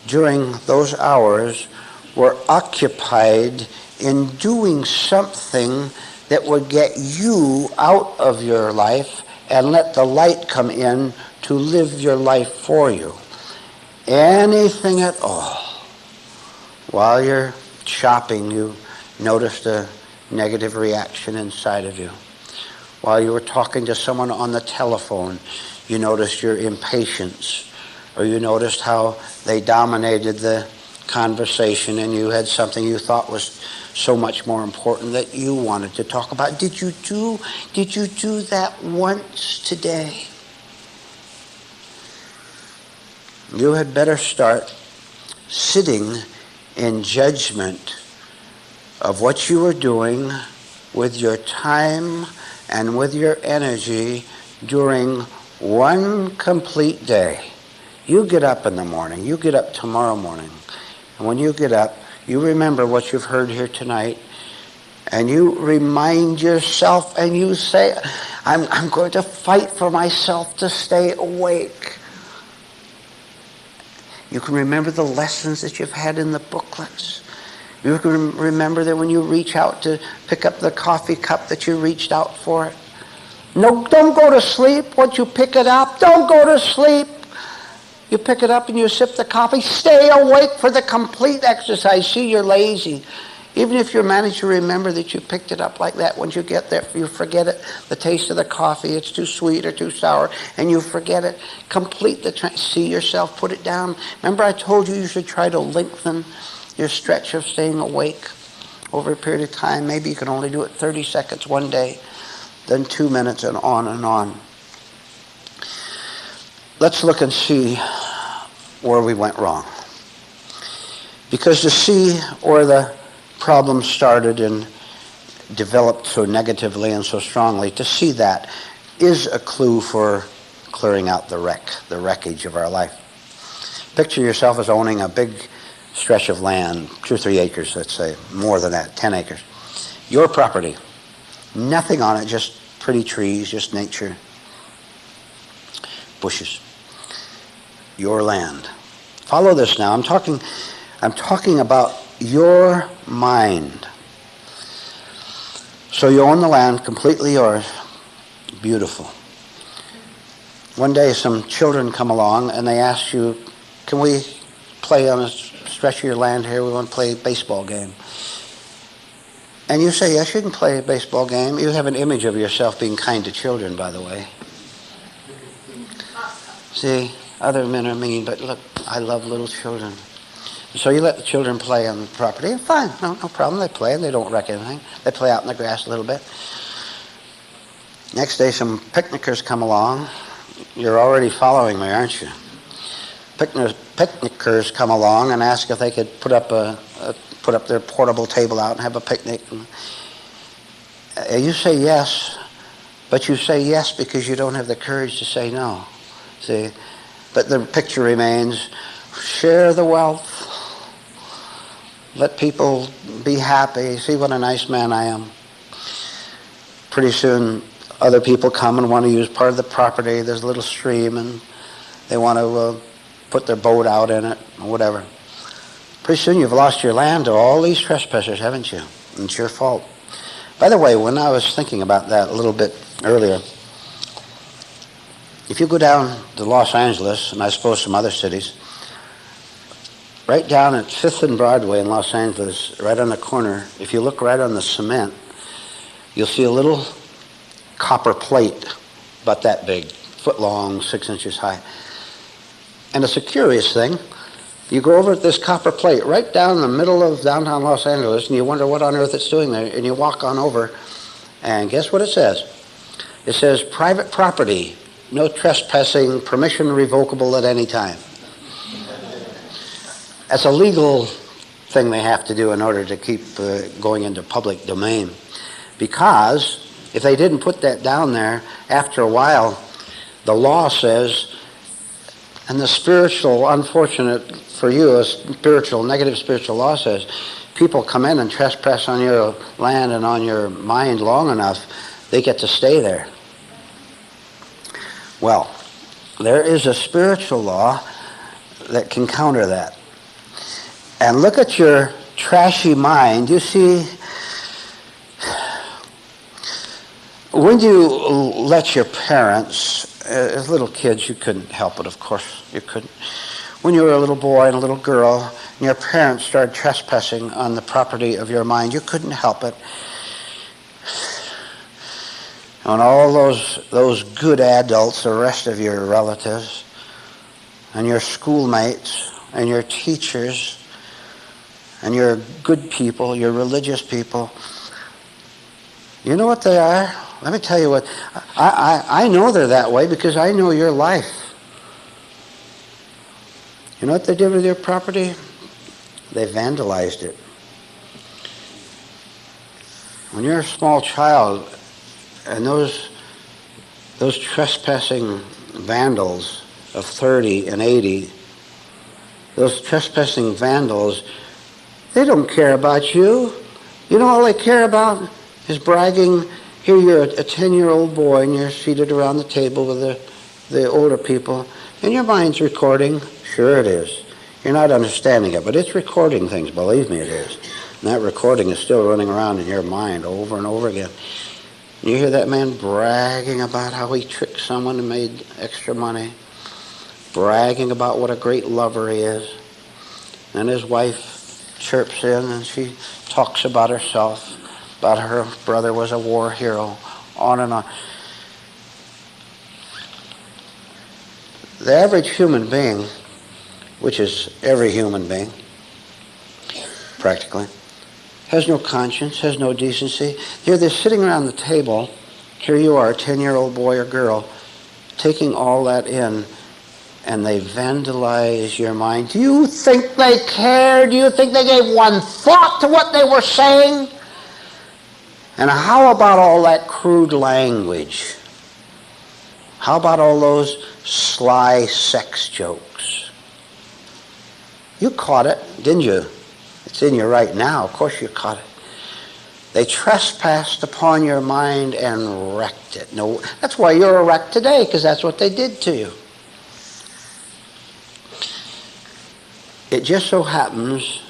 during those hours were occupied in doing something that would get you out of your life and let the light come in to live your life for you. Anything at all. While you're shopping, you noticed a negative reaction inside of you. While you were talking to someone on the telephone, you noticed your impatience, or you noticed how they dominated the conversation and you had something you thought was so much more important that you wanted to talk about. Did you do that once today? You had better start sitting in judgment of what you were doing with your time and with your energy during one complete day. You get up in the morning, you get up tomorrow morning, and when you get up, you remember what you've heard here tonight, and you remind yourself and you say, I'm going to fight for myself to stay awake. You can remember the lessons that you've had in the booklets. You can remember that when you reach out to pick up the coffee cup that you reached out for it. No, don't go to sleep. Once you pick it up, don't go to sleep. You pick it up and you sip the coffee. Stay awake for the complete exercise. See, you're lazy. Even if you manage to remember that you picked it up like that, once you get there, you forget it. The taste of the coffee, it's too sweet or too sour, and you forget it. Complete the see yourself, put it down. Remember I told you should try to lengthen your stretch of staying awake over a period of time. Maybe you can only do it 30 seconds one day, then 2 minutes, and on and on. Let's look and see where we went wrong. Because to see where the problem started and developed so negatively and so strongly, to see that is a clue for clearing out the wreckage of our life. Picture yourself as owning a big stretch of land, 2 or 3 acres, let's say, more than that, 10 acres. Your property, nothing on it, just pretty trees, just nature, bushes. Your land. Follow this now. I'm talking about your mind. So you own the land, completely yours. Beautiful. One day some children come along and they ask you, can we play on a stretch of your land here? We want to play a baseball game. And you say, yes, you can play a baseball game. You have an image of yourself being kind to children, by the way. See, other men are mean, but look, I love little children. So you let the children play on the property, and fine, no problem. They play and they don't wreck anything. They play out in the grass a little bit. Next day some picnickers come along. You're already following me, aren't you? Picnickers come along and ask if they could put up their portable table out and have a picnic. And you say yes, but you say yes because you don't have the courage to say no. See? But the picture remains, share the wealth. Let people be happy. See what a nice man I am. Pretty soon other people come and want to use part of the property. There's a little stream and they want to put their boat out in it or whatever. Pretty soon you've lost your land to all these trespassers, haven't you? And it's your fault. By the way, when I was thinking about that a little bit earlier, if you go down to Los Angeles, and I suppose some other cities, right down at 5th and Broadway in Los Angeles, right on the corner, if you look right on the cement, you'll see a little copper plate, about that big, foot long, 6 inches high. And it's a curious thing. You go over at this copper plate right down in the middle of downtown Los Angeles, and you wonder what on earth it's doing there, and you walk on over, and guess what it says? It says, private property, no trespassing, permission revocable at any time. That's a legal thing they have to do in order to keep going into public domain. Because if they didn't put that down there, after a while, the law says, and the spiritual, unfortunate for you, a negative spiritual law says, people come in and trespass on your land and on your mind long enough, they get to stay there. Well, there is a spiritual law that can counter that. And look at your trashy mind. You see, when you let your parents, as little kids, you couldn't help it, of course, you couldn't. when you were a little boy and a little girl, and your parents started trespassing on the property of your mind. You couldn't help it. And all those good adults, the rest of your relatives, and your schoolmates, and your teachers, and your good people, your religious people, you know what they are? Let me tell you what. I know they're that way because I know your life. You know what they did with your property? They vandalized it. When you're a small child, and those trespassing vandals of 30 and 80, those trespassing vandals, they don't care about you. You know all they care about is bragging. Here you're a 10-year-old boy and you're seated around the table with the older people, and your mind's recording. Sure it is. You're not understanding it, but it's recording things. Believe me, it is. And that recording is still running around in your mind over and over again. You hear that man bragging about how he tricked someone and made extra money, bragging about what a great lover he is. And his wife chirps in and she talks about herself, about her brother was a war hero, on and on. The average human being, which is every human being, practically, has no conscience, has no decency. Here they're sitting around the table. Here you are, a 10-year-old boy or girl, taking all that in, and they vandalize your mind. Do you think they cared? Do you think they gave one thought to what they were saying? And how about all that crude language? How about all those sly sex jokes? You caught it, didn't you? It's in you right now. Of course you caught it. They trespassed upon your mind and wrecked it. No, that's why you're a wreck today, because that's what they did to you. It just so happens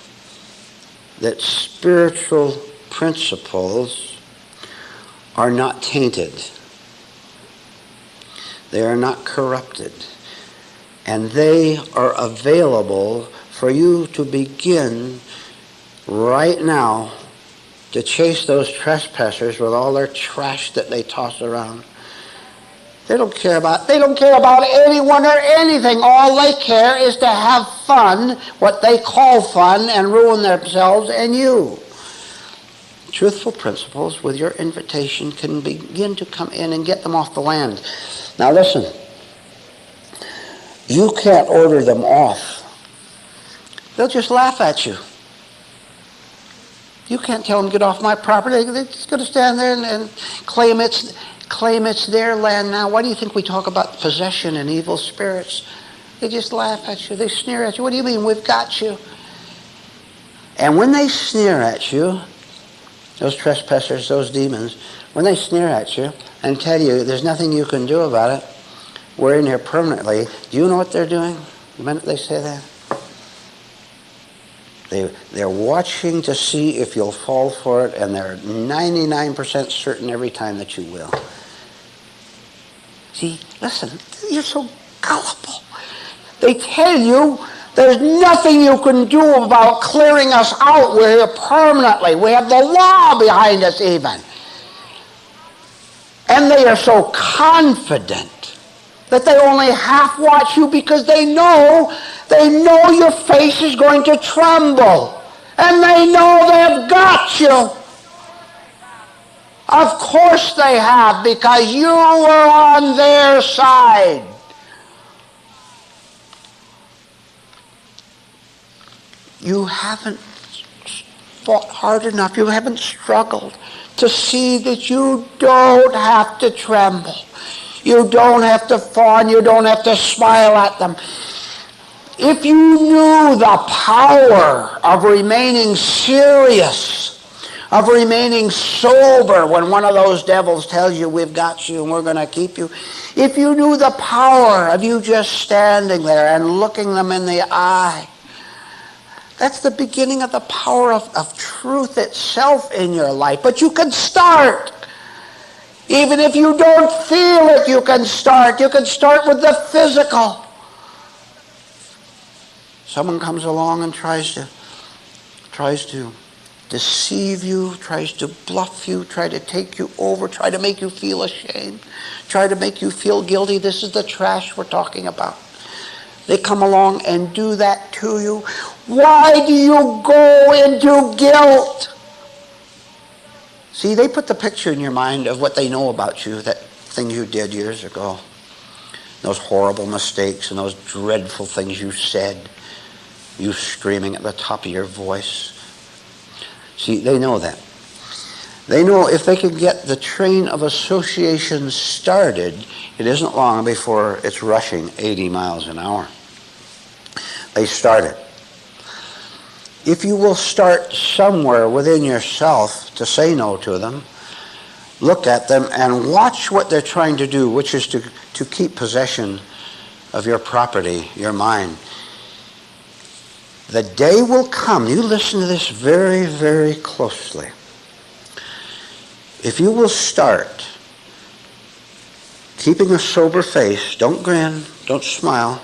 that spiritual principles are not tainted. They are not corrupted. And they are available for you to begin right now to chase those trespassers with all their trash that they toss around. They don't care about anyone or anything. All they care is to have fun, what they call fun, and ruin themselves and you. Truthful principles with your invitation can begin to come in and get them off the land. Now listen, you can't order them off. They'll just laugh at you. You can't tell them, get off my property. They're just going to stand there and claim it's their land now. Why do you think we talk about possession and evil spirits? They just laugh at you. They sneer at you. What do you mean, we've got you? And when they sneer at you, those trespassers, those demons, when they sneer at you and tell you there's nothing you can do about it, we're in here permanently, do you know what they're doing the minute they say that? They're watching to see if you'll fall for it, and they're 99% certain every time that you will. See, listen, you're so gullible. They tell you there's nothing you can do about clearing us out. We're here permanently. We have the law behind us even. And they are so confident that they only half watch you because they know your face is going to tremble. And they know they've got you. Of course they have, because you were on their side. You haven't fought hard enough. You haven't struggled to see that you don't have to tremble. You don't have to fawn. You don't have to smile at them. If you knew the power of remaining serious, of remaining sober when one of those devils tells you we've got you and we're going to keep you, if you knew the power of you just standing there and looking them in the eye, that's the beginning of the power of truth itself in your life. But you can start. Even if you don't feel it, you can start. You can start with the physical. Someone comes along and tries to deceive you, tries to bluff you, try to take you over, try to make you feel ashamed, try to make you feel guilty. This is the trash we're talking about. They come along and do that to you. Why do you go into guilt? See, they put the picture in your mind of what they know about you, that thing you did years ago, those horrible mistakes and those dreadful things you said, you screaming at the top of your voice. See, they know that. They know if they can get the train of association started, it isn't long before it's rushing 80 miles an hour. They start it. If you will start somewhere within yourself to say no to them, look at them and watch what they're trying to do, which is to keep possession of your property, your mind. The day will come, you listen to this very, very closely. If you will start keeping a sober face, don't grin, don't smile,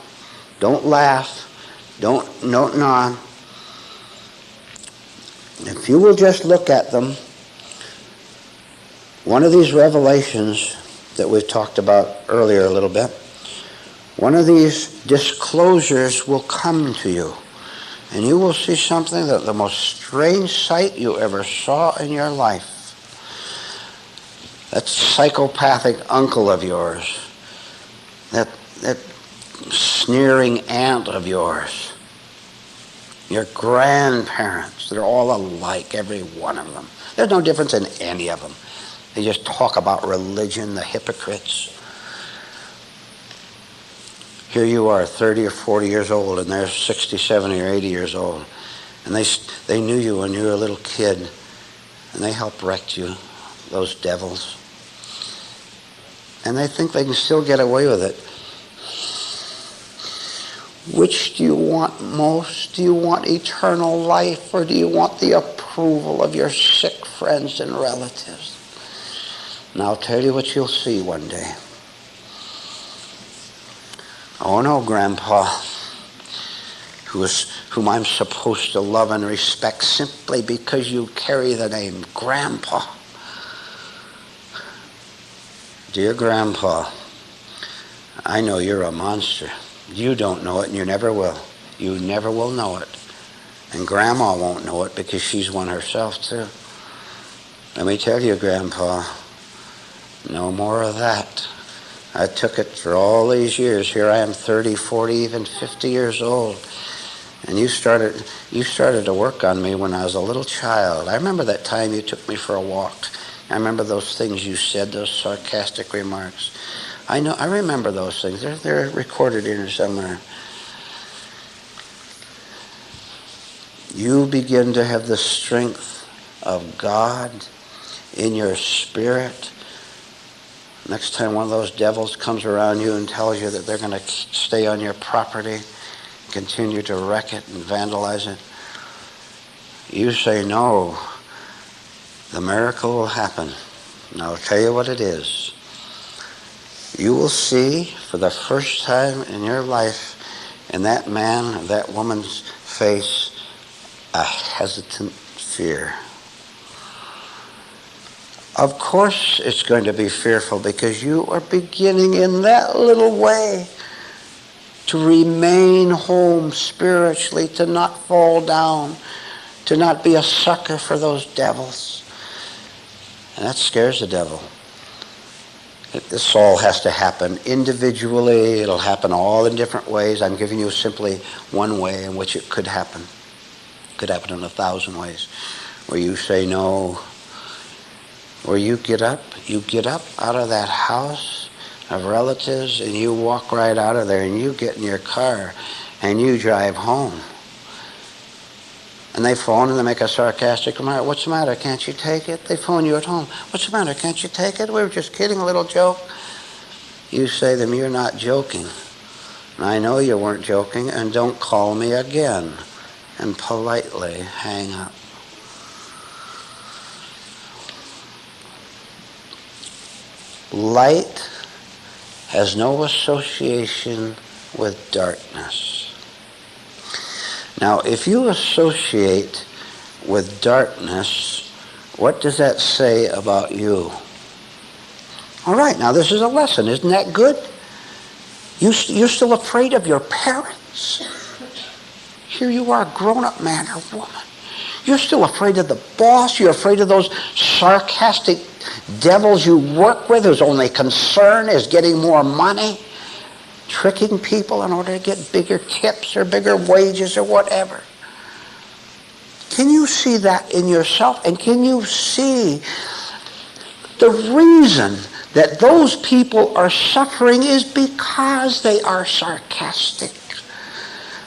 don't laugh, don't nod. If you will just look at them, one of these revelations that we've talked about earlier a little bit, one of these disclosures will come to you. And you will see something that the most strange sight you ever saw in your life. That psychopathic uncle of yours, that sneering aunt of yours, your grandparents, they're all alike, every one of them. There's no difference in any of them. They just talk about religion, the hypocrites. Here you are, 30 or 40 years old, and they're 60, 70, or 80 years old. And they knew you when you were a little kid, and they helped wreck you, those devils. And they think they can still get away with it. Which do you want most? Do you want eternal life, or do you want the approval of your sick friends and relatives? And I'll tell you what you'll see one day. Oh no, Grandpa, whom I'm supposed to love and respect simply because you carry the name Grandpa. Dear Grandpa, I know you're a monster. You don't know it, and you never will. You never will know it. And Grandma won't know it because she's one herself too. Let me tell you, Grandpa, no more of that. I took it for all these years. Here I am 30, 40, even 50 years old. And you started to work on me when I was a little child. I remember that time you took me for a walk. I remember those things you said, those sarcastic remarks. I remember those things. They're recorded in here somewhere. You begin to have the strength of God in your spirit. Next time one of those devils comes around you and tells you that they're going to stay on your property, continue to wreck it and vandalize it, you say no. The miracle will happen. And I'll tell you what it is. You will see for the first time in your life in that man or that woman's face a hesitant fear. Of course it's going to be fearful because you are beginning in that little way to remain home spiritually, to not fall down, to not be a sucker for those devils. And that scares the devil. This all has to happen individually. It'll happen all in different ways. I'm giving you simply one way in which it could happen. It could happen in 1,000 ways. Where you say no, where you get up out of that house of relatives and you walk right out of there and you get in your car and you drive home. And they phone and they make a sarcastic remark. What's the matter? Can't you take it? They phone you at home. What's the matter? Can't you take it? We were just kidding, a little joke. You say to them, you're not joking. And I know you weren't joking, and don't call me again. And politely hang up. Light has no association with darkness. Now, if you associate with darkness, what does that say about you? All right, now this is a lesson. Isn't that good? You're still afraid of your parents. Here you are, a grown-up man or woman. You're still afraid of the boss. You're afraid of those sarcastic devils you work with whose only concern is getting more money, tricking people in order to get bigger tips or bigger wages or whatever. Can you see that in yourself? And can you see the reason that those people are suffering is because they are sarcastic?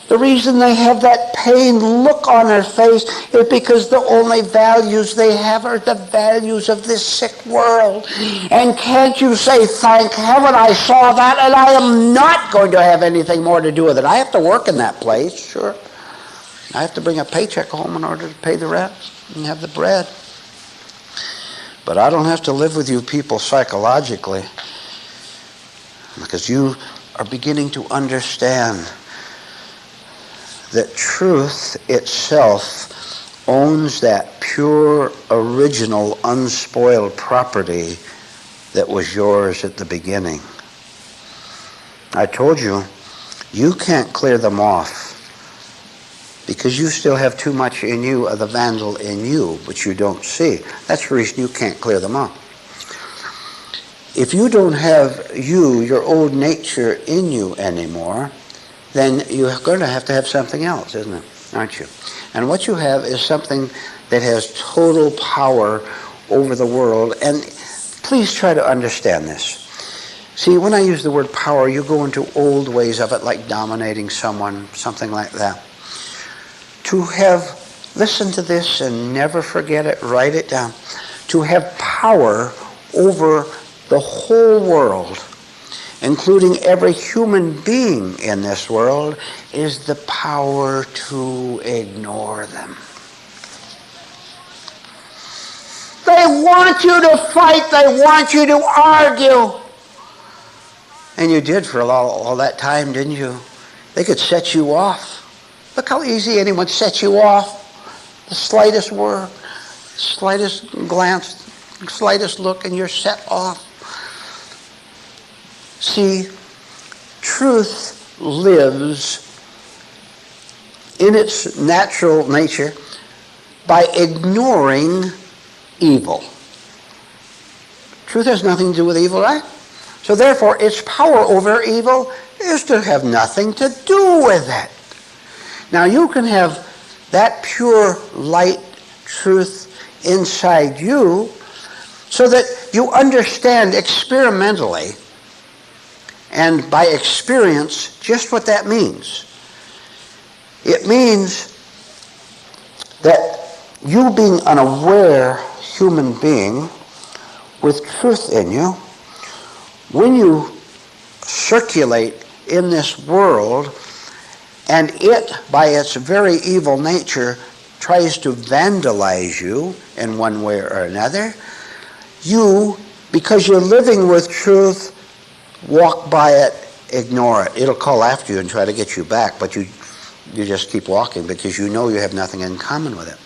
The reason they have that pain look on their face is because the only values they have are the values of this sick world. And can't you say, thank heaven I saw that, and I am not going to have anything more to do with it. I have to work in that place, sure. I have to bring a paycheck home in order to pay the rent and have the bread. But I don't have to live with you people psychologically, because you are beginning to understand that truth itself owns that pure, original, unspoiled property that was yours at the beginning. I told you, you can't clear them off because you still have too much in you of the vandal in you, which you don't see. That's the reason you can't clear them off. If you don't have your old nature in you anymore, then you're going to have something else, isn't it? Aren't you? And what you have is something that has total power over the world. And please try to understand this. See, when I use the word power, you go into old ways of it, like dominating someone, something like that. To have, listen to this and never forget it, write it down. To have power over the whole world, including every human being in this world, is the power to ignore them. They want you to fight. They want you to argue. And you did for all that time, didn't you? They could set you off. Look how easy anyone sets you off. The slightest word, slightest glance, slightest look, and you're set off. See, truth lives in its natural nature by ignoring evil. Truth has nothing to do with evil, right? So therefore, its power over evil is to have nothing to do with it. Now, you can have that pure light truth inside you so that you understand experimentally and by experience just what that means. It means that you being an aware human being with truth in you, when you circulate in this world and it, by its very evil nature, tries to vandalize you in one way or another, you, because you're living with truth, walk by it, ignore it. It'll call after you and try to get you back, but you just keep walking because you know you have nothing in common with it.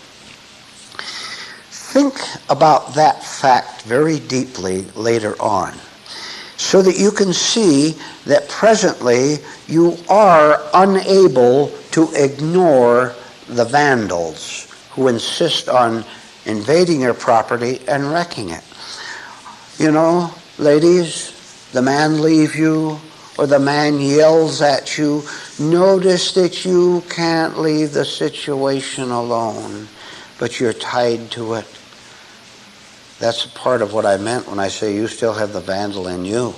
Think about that fact very deeply later on, so that you can see that presently you are unable to ignore the vandals who insist on invading your property and wrecking it. You know, ladies, the man leaves you or the man yells at you, notice that you can't leave the situation alone, but you're tied to it. That's part of what I meant when I say you still have the vandal in you.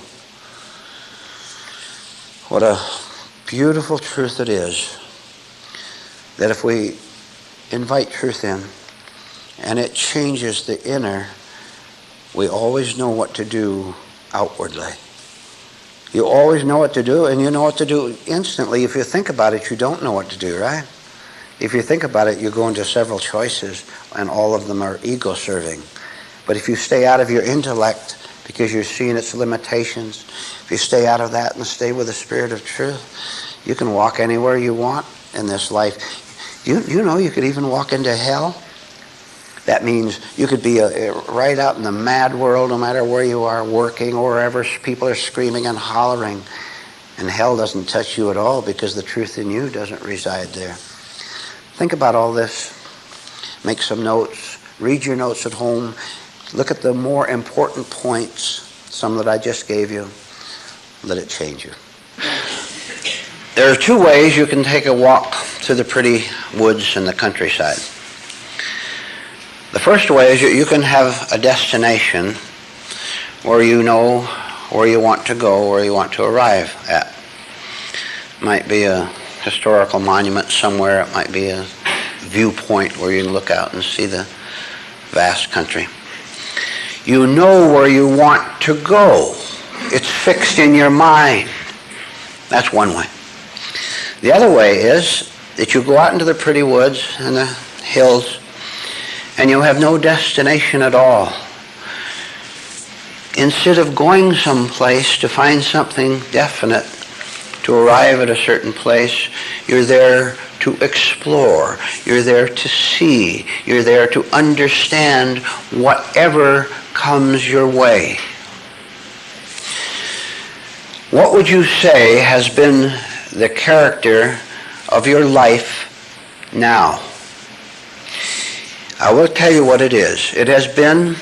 What a beautiful truth it is that if we invite truth in and it changes the inner, we always know what to do outwardly. You always know what to do, and you know what to do instantly. If you think about it, you don't know what to do, right? If you think about it, you go into several choices, and all of them are ego-serving. But if you stay out of your intellect because you're seeing its limitations, if you stay out of that and stay with the spirit of truth, you can walk anywhere you want in this life. You know you could even walk into hell. That means you could be right out in the mad world, no matter where you are working or wherever people are screaming and hollering. And hell doesn't touch you at all because the truth in you doesn't reside there. Think about all this. Make some notes. Read your notes at home. Look at the more important points, some that I just gave you. Let it change you. There are two ways you can take a walk through the pretty woods and the countryside. The first way is you can have a destination where you know where you want to go, where you want to arrive at. It might be a historical monument somewhere. It might be a viewpoint where you can look out and see the vast country. You know where you want to go. It's fixed in your mind. That's one way. The other way is that you go out into the pretty woods and the hills and you have no destination at all. Instead of going someplace to find something definite, to arrive at a certain place, you're there to explore. You're there to see. You're there to understand whatever comes your way. What would you say has been the character of your life now? I will tell you what it is. It has been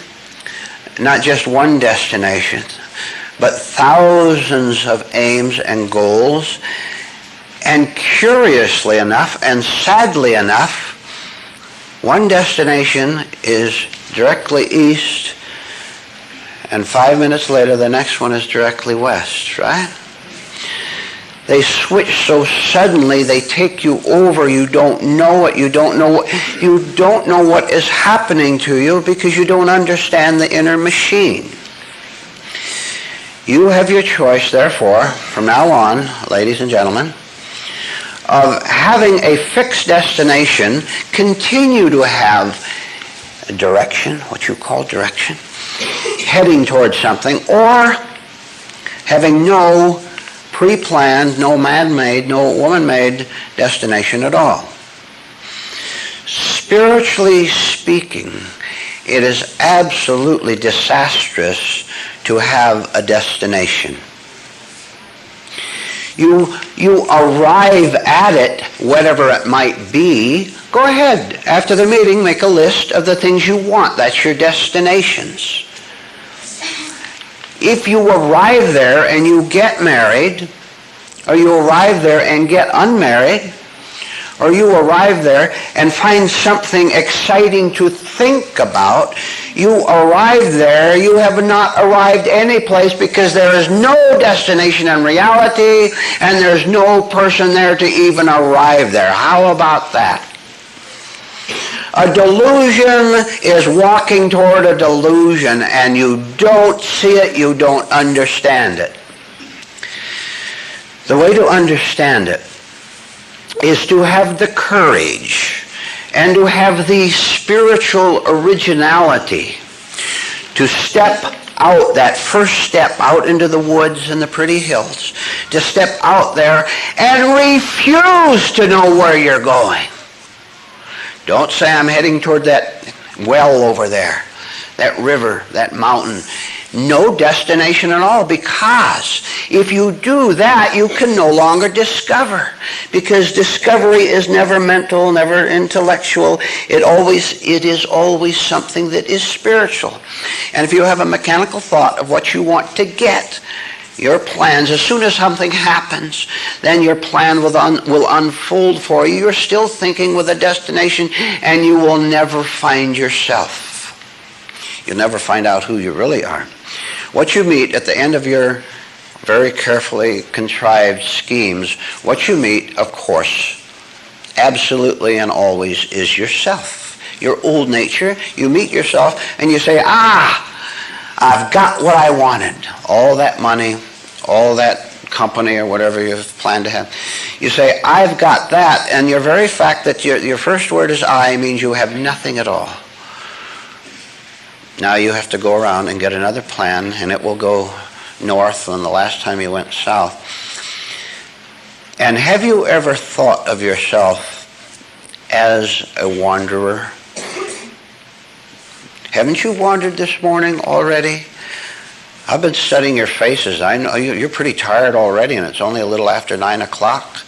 not just one destination, but thousands of aims and goals. And curiously enough, and sadly enough, one destination is directly east, and 5 minutes later the next one is directly west, right? They switch so suddenly, they take you over. You don't know it. You don't know what is happening to you because you don't understand the inner machine. You have your choice, therefore, from now on, ladies and gentlemen, of having a fixed destination, continue to have a direction, what you call direction, heading towards something, or having no pre-planned, no man-made, no woman-made destination at all. Spiritually speaking, it is absolutely disastrous to have a destination. You arrive at it, whatever it might be. Go ahead. After the meeting, make a list of the things you want. That's your destinations. If you arrive there and you get married, or you arrive there and get unmarried, or you arrive there and find something exciting to think about, you arrive there, you have not arrived any place because there is no destination in reality and there's no person there to even arrive there. How about that? A delusion is walking toward a delusion and you don't see it, you don't understand it. The way to understand it is to have the courage and to have the spiritual originality to step out, that first step out into the woods and the pretty hills, to step out there and refuse to know where you're going. Don't say, I'm heading toward that well over there, that river, that mountain. No destination at all, because if you do that, you can no longer discover, because discovery is never mental, never intellectual. It is always something that is spiritual. And if you have a mechanical thought of what you want to get, your plans, as soon as something happens, then your plan will unfold for you. You're still thinking with a destination, and you will never find yourself. You'll never find out who you really are. What you meet at the end of your very carefully contrived schemes, what you meet, of course, absolutely and always is yourself. Your old nature. You meet yourself and you say, I've got what I wanted. All that money, all that company or whatever you've planned to have. You say, I've got that, and your very fact that your first word is I means you have nothing at all. Now you have to go around and get another plan, and it will go north than the last time you went south. And have you ever thought of yourself as a wanderer? Haven't you wandered this morning already? I've been studying your faces. I know you're pretty tired already, and it's only a little after 9 o'clock.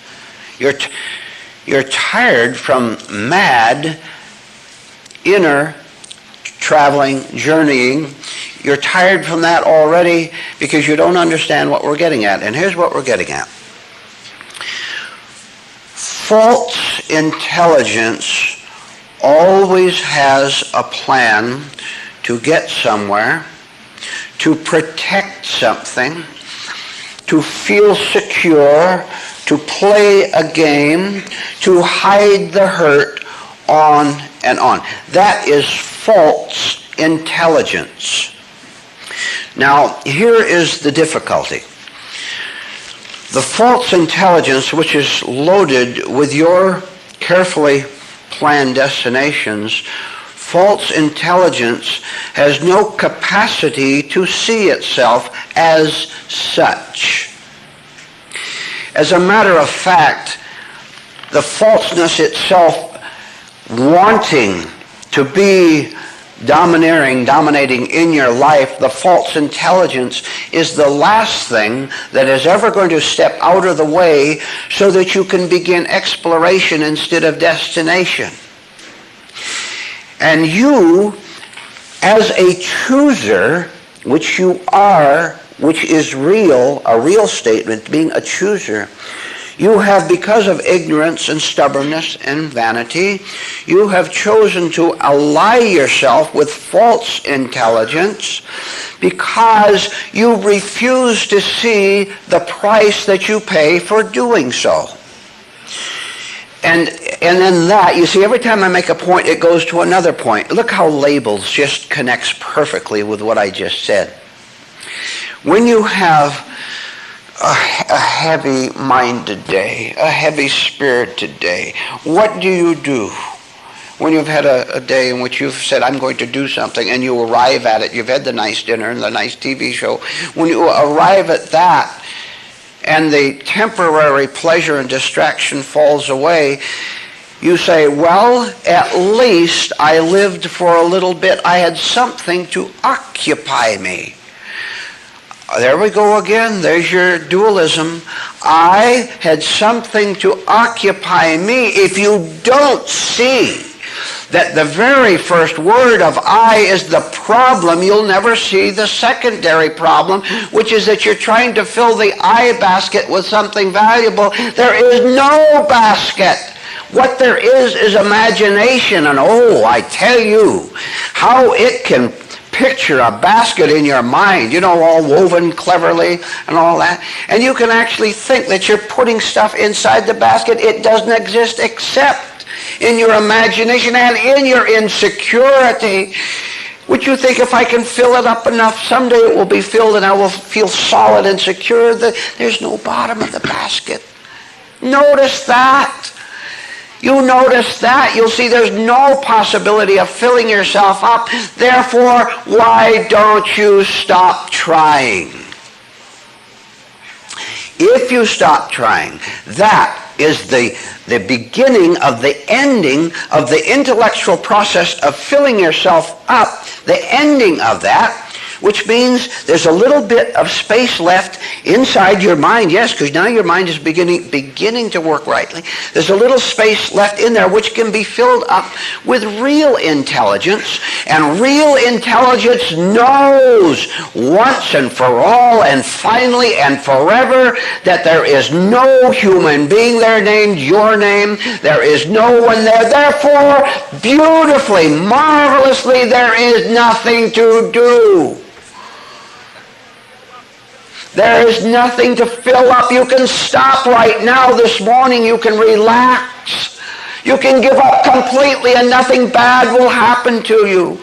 You're tired from mad, inner traveling, journeying. You're tired from that already because you don't understand what we're getting at. And here's what we're getting at. False intelligence always has a plan to get somewhere, to protect something, to feel secure, to play a game, to hide the hurt, on and on. That is false intelligence. Now, here is the difficulty. The false intelligence, which is loaded with your carefully planned destinations, false intelligence has no capacity to see itself as such. As a matter of fact, the falseness itself wanting to be dominating in your life, the false intelligence is the last thing that is ever going to step out of the way so that you can begin exploration instead of destination. And you, as a chooser, which you are, which is real, a real statement, being a chooser, you have, because of ignorance and stubbornness and vanity, you have chosen to ally yourself with false intelligence because you refuse to see the price that you pay for doing so. And then that, you see, every time I make a point, it goes to another point. Look how labels just connects perfectly with what I just said. When you have a heavy mind today, a heavy spirit today, what do you do? When you've had a day in which you've said, I'm going to do something, and you arrive at it, you've had the nice dinner and the nice TV show, when you arrive at that, and the temporary pleasure and distraction falls away, you say, well, at least I lived for a little bit. I had something to occupy me. There we go again. There's your dualism. I had something to occupy me. If you don't see that the very first word of I is the problem, you'll never see the secondary problem, which is that you're trying to fill the I basket with something valuable. There is no basket. What there is imagination. And oh, I tell you, how it can picture a basket in your mind, you know, all woven cleverly and all that. And you can actually think that you're putting stuff inside the basket. It doesn't exist except in your imagination and in your insecurity. Would you think if I can fill it up enough, someday it will be filled and I will feel solid and secure? There's no bottom of the basket. Notice that. You notice that, you'll see there's no possibility of filling yourself up. Therefore, why don't you stop trying? If you stop trying, that is the beginning of the ending of the intellectual process of filling yourself up, the ending of that, which means there's a little bit of space left inside your mind. Yes, because now your mind is beginning to work rightly. There's a little space left in there which can be filled up with real intelligence. And real intelligence knows once and for all and finally and forever that there is no human being there named your name. There is no one there. Therefore, beautifully, marvelously, there is nothing to do. There is nothing to fill up. You can stop right now this morning. You can relax. You can give up completely and nothing bad will happen to you.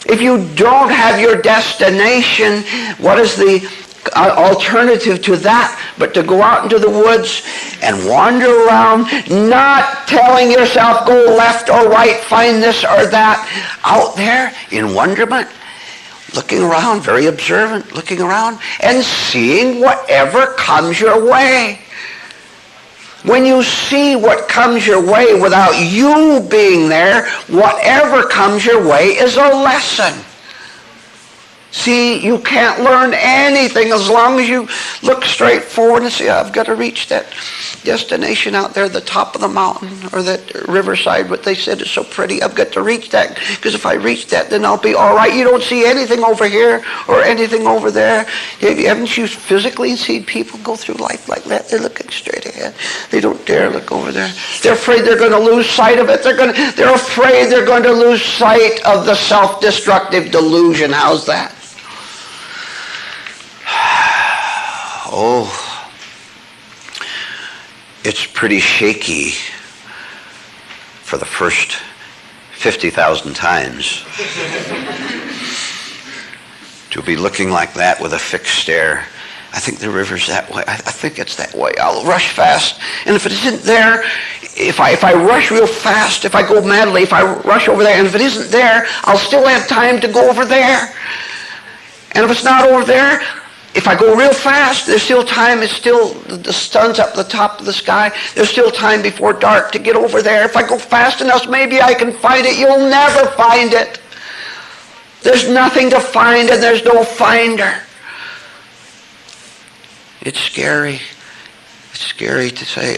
If you don't have your destination, what is the alternative to that but to go out into the woods and wander around, not telling yourself, go left or right, find this or that, out there in wonderment? Looking around, very observant, looking around, and seeing whatever comes your way. When you see what comes your way without you being there, whatever comes your way is a lesson. See, you can't learn anything as long as you look straight forward and say, I've got to reach that destination out there, the top of the mountain, or that riverside, what they said is so pretty. I've got to reach that, because if I reach that, then I'll be all right. You don't see anything over here or anything over there. Haven't you physically seen people go through life like that? They're looking straight ahead. They don't dare look over there. They're afraid they're going to lose sight of it. They're afraid they're going to lose sight of the self-destructive delusion. How's that? Oh, it's pretty shaky for the first 50,000 times to be looking like that with a fixed stare. I think the river's that way. I think it's that way. I'll rush fast, and if it isn't there, if I rush real fast, if I go madly, if I rush over there, and if it isn't there, I'll still have time to go over there. And if it's not over there, if I go real fast, there's still time. It's still, the sun's up the top of the sky. There's still time before dark to get over there. If I go fast enough, maybe I can find it. You'll never find it. There's nothing to find, and there's no finder. It's scary. It's scary to say,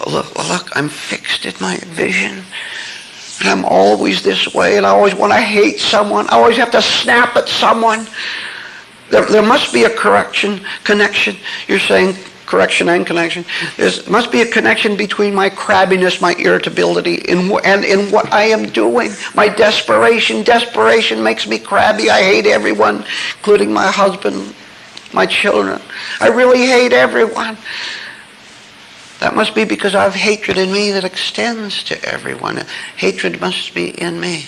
look, I'm fixed in my vision. And I'm always this way, and I always want to hate someone. I always have to snap at someone. There must be a connection. You're saying correction and connection. There must be a connection between my crabbiness, my irritability, and in what I am doing. My desperation. Desperation makes me crabby. I hate everyone, including my husband, my children. I really hate everyone. That must be because I have hatred in me that extends to everyone. Hatred must be in me.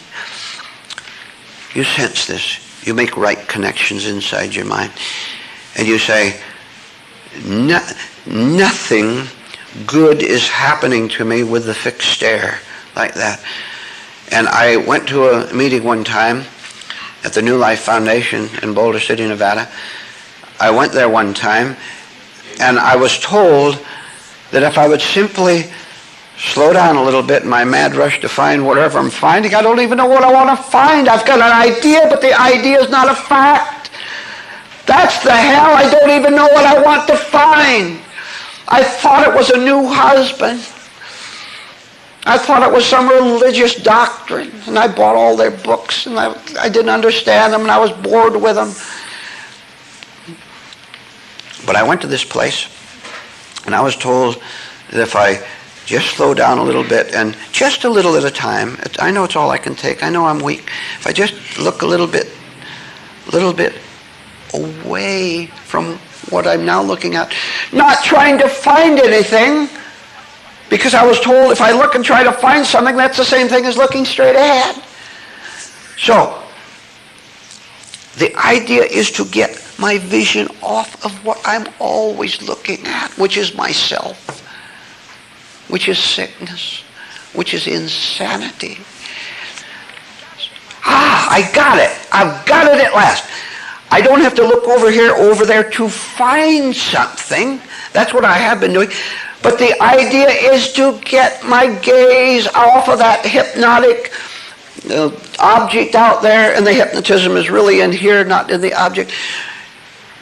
You sense this. You make right connections inside your mind. And you say, nothing good is happening to me with the fixed stare like that. And I went to a meeting one time at the New Life Foundation in Boulder City, Nevada. I went there one time, and I was told that if I would simply slow down a little bit in my mad rush to find whatever I'm finding. I don't even know what I want to find. I've got an idea, but the idea is not a fact. That's the hell. I don't even know what I want to find. I thought it was a new husband. I thought it was some religious doctrine, and I bought all their books, and I didn't understand them, and I was bored with them. But I went to this place, and I was told that if I just slow down a little bit, and just a little at a time. I know it's all I can take. I know I'm weak. If I just look a little bit away from what I'm now looking at, not trying to find anything, because I was told if I look and try to find something, that's the same thing as looking straight ahead. So, the idea is to get my vision off of what I'm always looking at, which is myself, which is sickness, which is insanity. I got it. I've got it at last. I don't have to look over here, over there to find something. That's what I have been doing. But the idea is to get my gaze off of that hypnotic object out there, and the hypnotism is really in here, not in the object.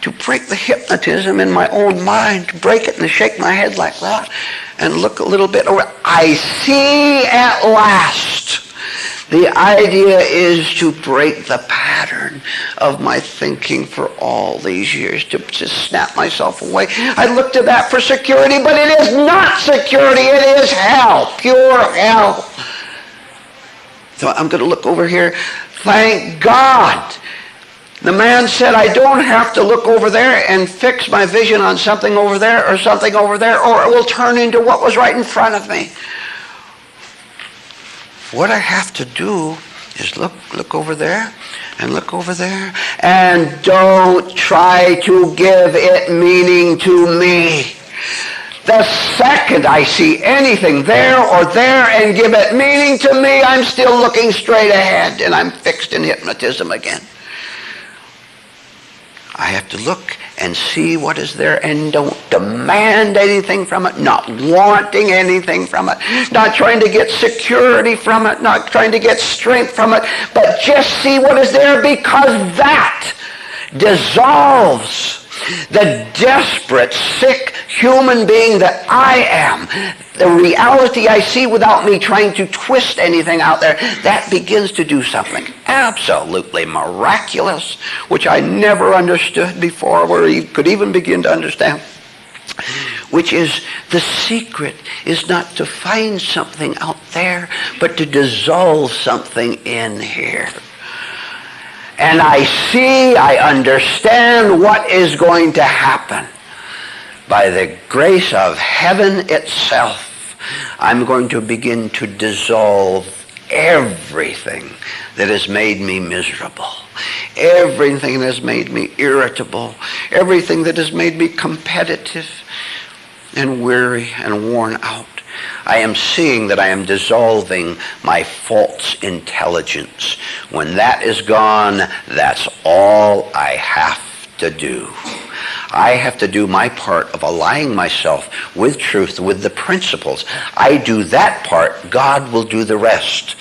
To break the hypnotism in my own mind, to break it and to shake my head like that, and look a little bit over. I see at last. The idea is to break the pattern of my thinking for all these years, to snap myself away. I looked at that for security, but it is not security. It is hell, pure hell. So I'm going to look over here. Thank God. The man said, I don't have to look over there and fix my vision on something over there, or it will turn into what was right in front of me. What I have to do is look over there and look over there, and don't try to give it meaning to me. The second I see anything there or there and give it meaning to me, I'm still looking straight ahead, and I'm fixed in hypnotism again. I have to look and see what is there, and don't demand anything from it, not wanting anything from it, not trying to get security from it, not trying to get strength from it, but just see what is there, because that dissolves the desperate, sick human being that I am. The reality I see without me trying to twist anything out there, that begins to do something absolutely miraculous, which I never understood before, or could even begin to understand, which is the secret is not to find something out there, but to dissolve something in here. And I understand what is going to happen. By the grace of heaven itself, I'm going to begin to dissolve everything that has made me miserable, everything that has made me irritable, everything that has made me competitive and weary and worn out. I am seeing that I am dissolving my false intelligence. When that is gone, that's all I have to do. I have to do my part of aligning myself with truth, with the principles. I do that part, God will do the rest.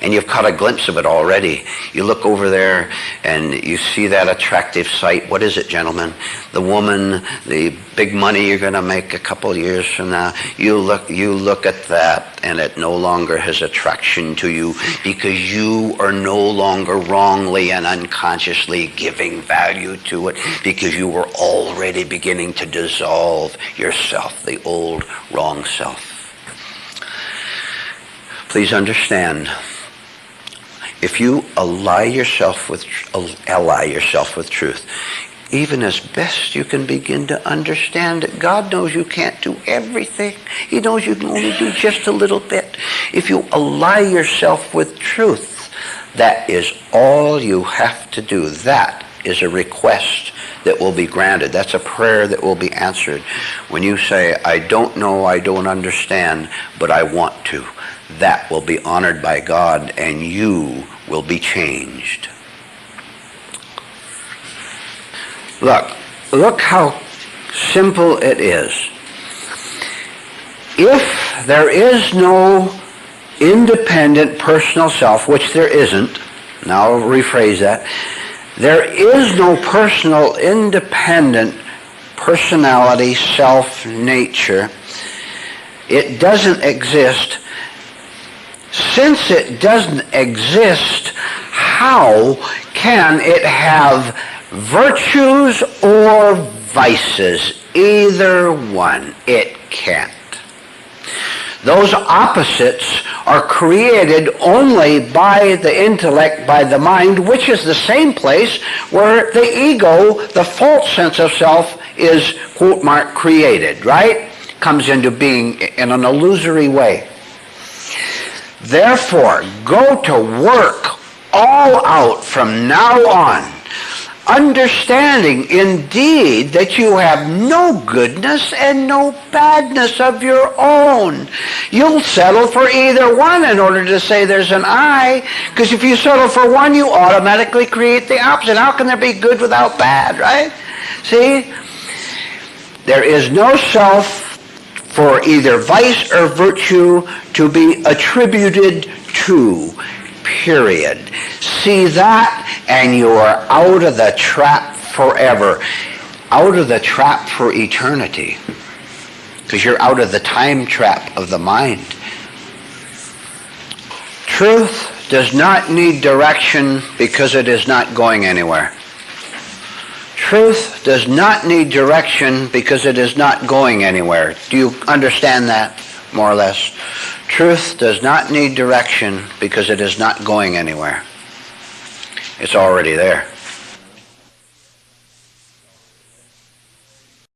And you've caught a glimpse of it already. You look over there and you see that attractive sight. What is it, gentlemen? The woman, the big money you're going to make a couple years from now. You look at that and it no longer has attraction to you, because you are no longer wrongly and unconsciously giving value to it, because you were already beginning to dissolve yourself, the old wrong self. Please understand, if you ally yourself with truth, even as best you can begin to understand that God knows you can't do everything. He knows you can only do just a little bit. If you ally yourself with truth, that is all you have to do. That is a request that will be granted. That's a prayer that will be answered. When you say, I don't know, I don't understand, but I want to, that will be honored by God, and you will be changed. Look how simple it is. If there is no independent personal self, which there isn't, now I'll rephrase that, there is no personal independent personality, self, nature. It doesn't exist. Since it doesn't exist, how can it have virtues or vices? Either one. It can't. Those opposites are created only by the intellect, by the mind, which is the same place where the ego, the false sense of self, is, quote mark, created, right? Comes into being in an illusory way. Therefore, go to work all out from now on, understanding indeed that you have no goodness and no badness of your own. You'll settle for either one in order to say there's an I, because if you settle for one, you automatically create the opposite. How can there be good without bad, right? See? There is no self for either vice or virtue to be attributed to, period. See that, and you are out of the trap forever, out of the trap for eternity, because you're out of the time trap of the mind. Truth does not need direction because it is not going anywhere. Truth does not need direction because it is not going anywhere. Do you understand that, more or less? Truth does not need direction because it is not going anywhere. It's already there.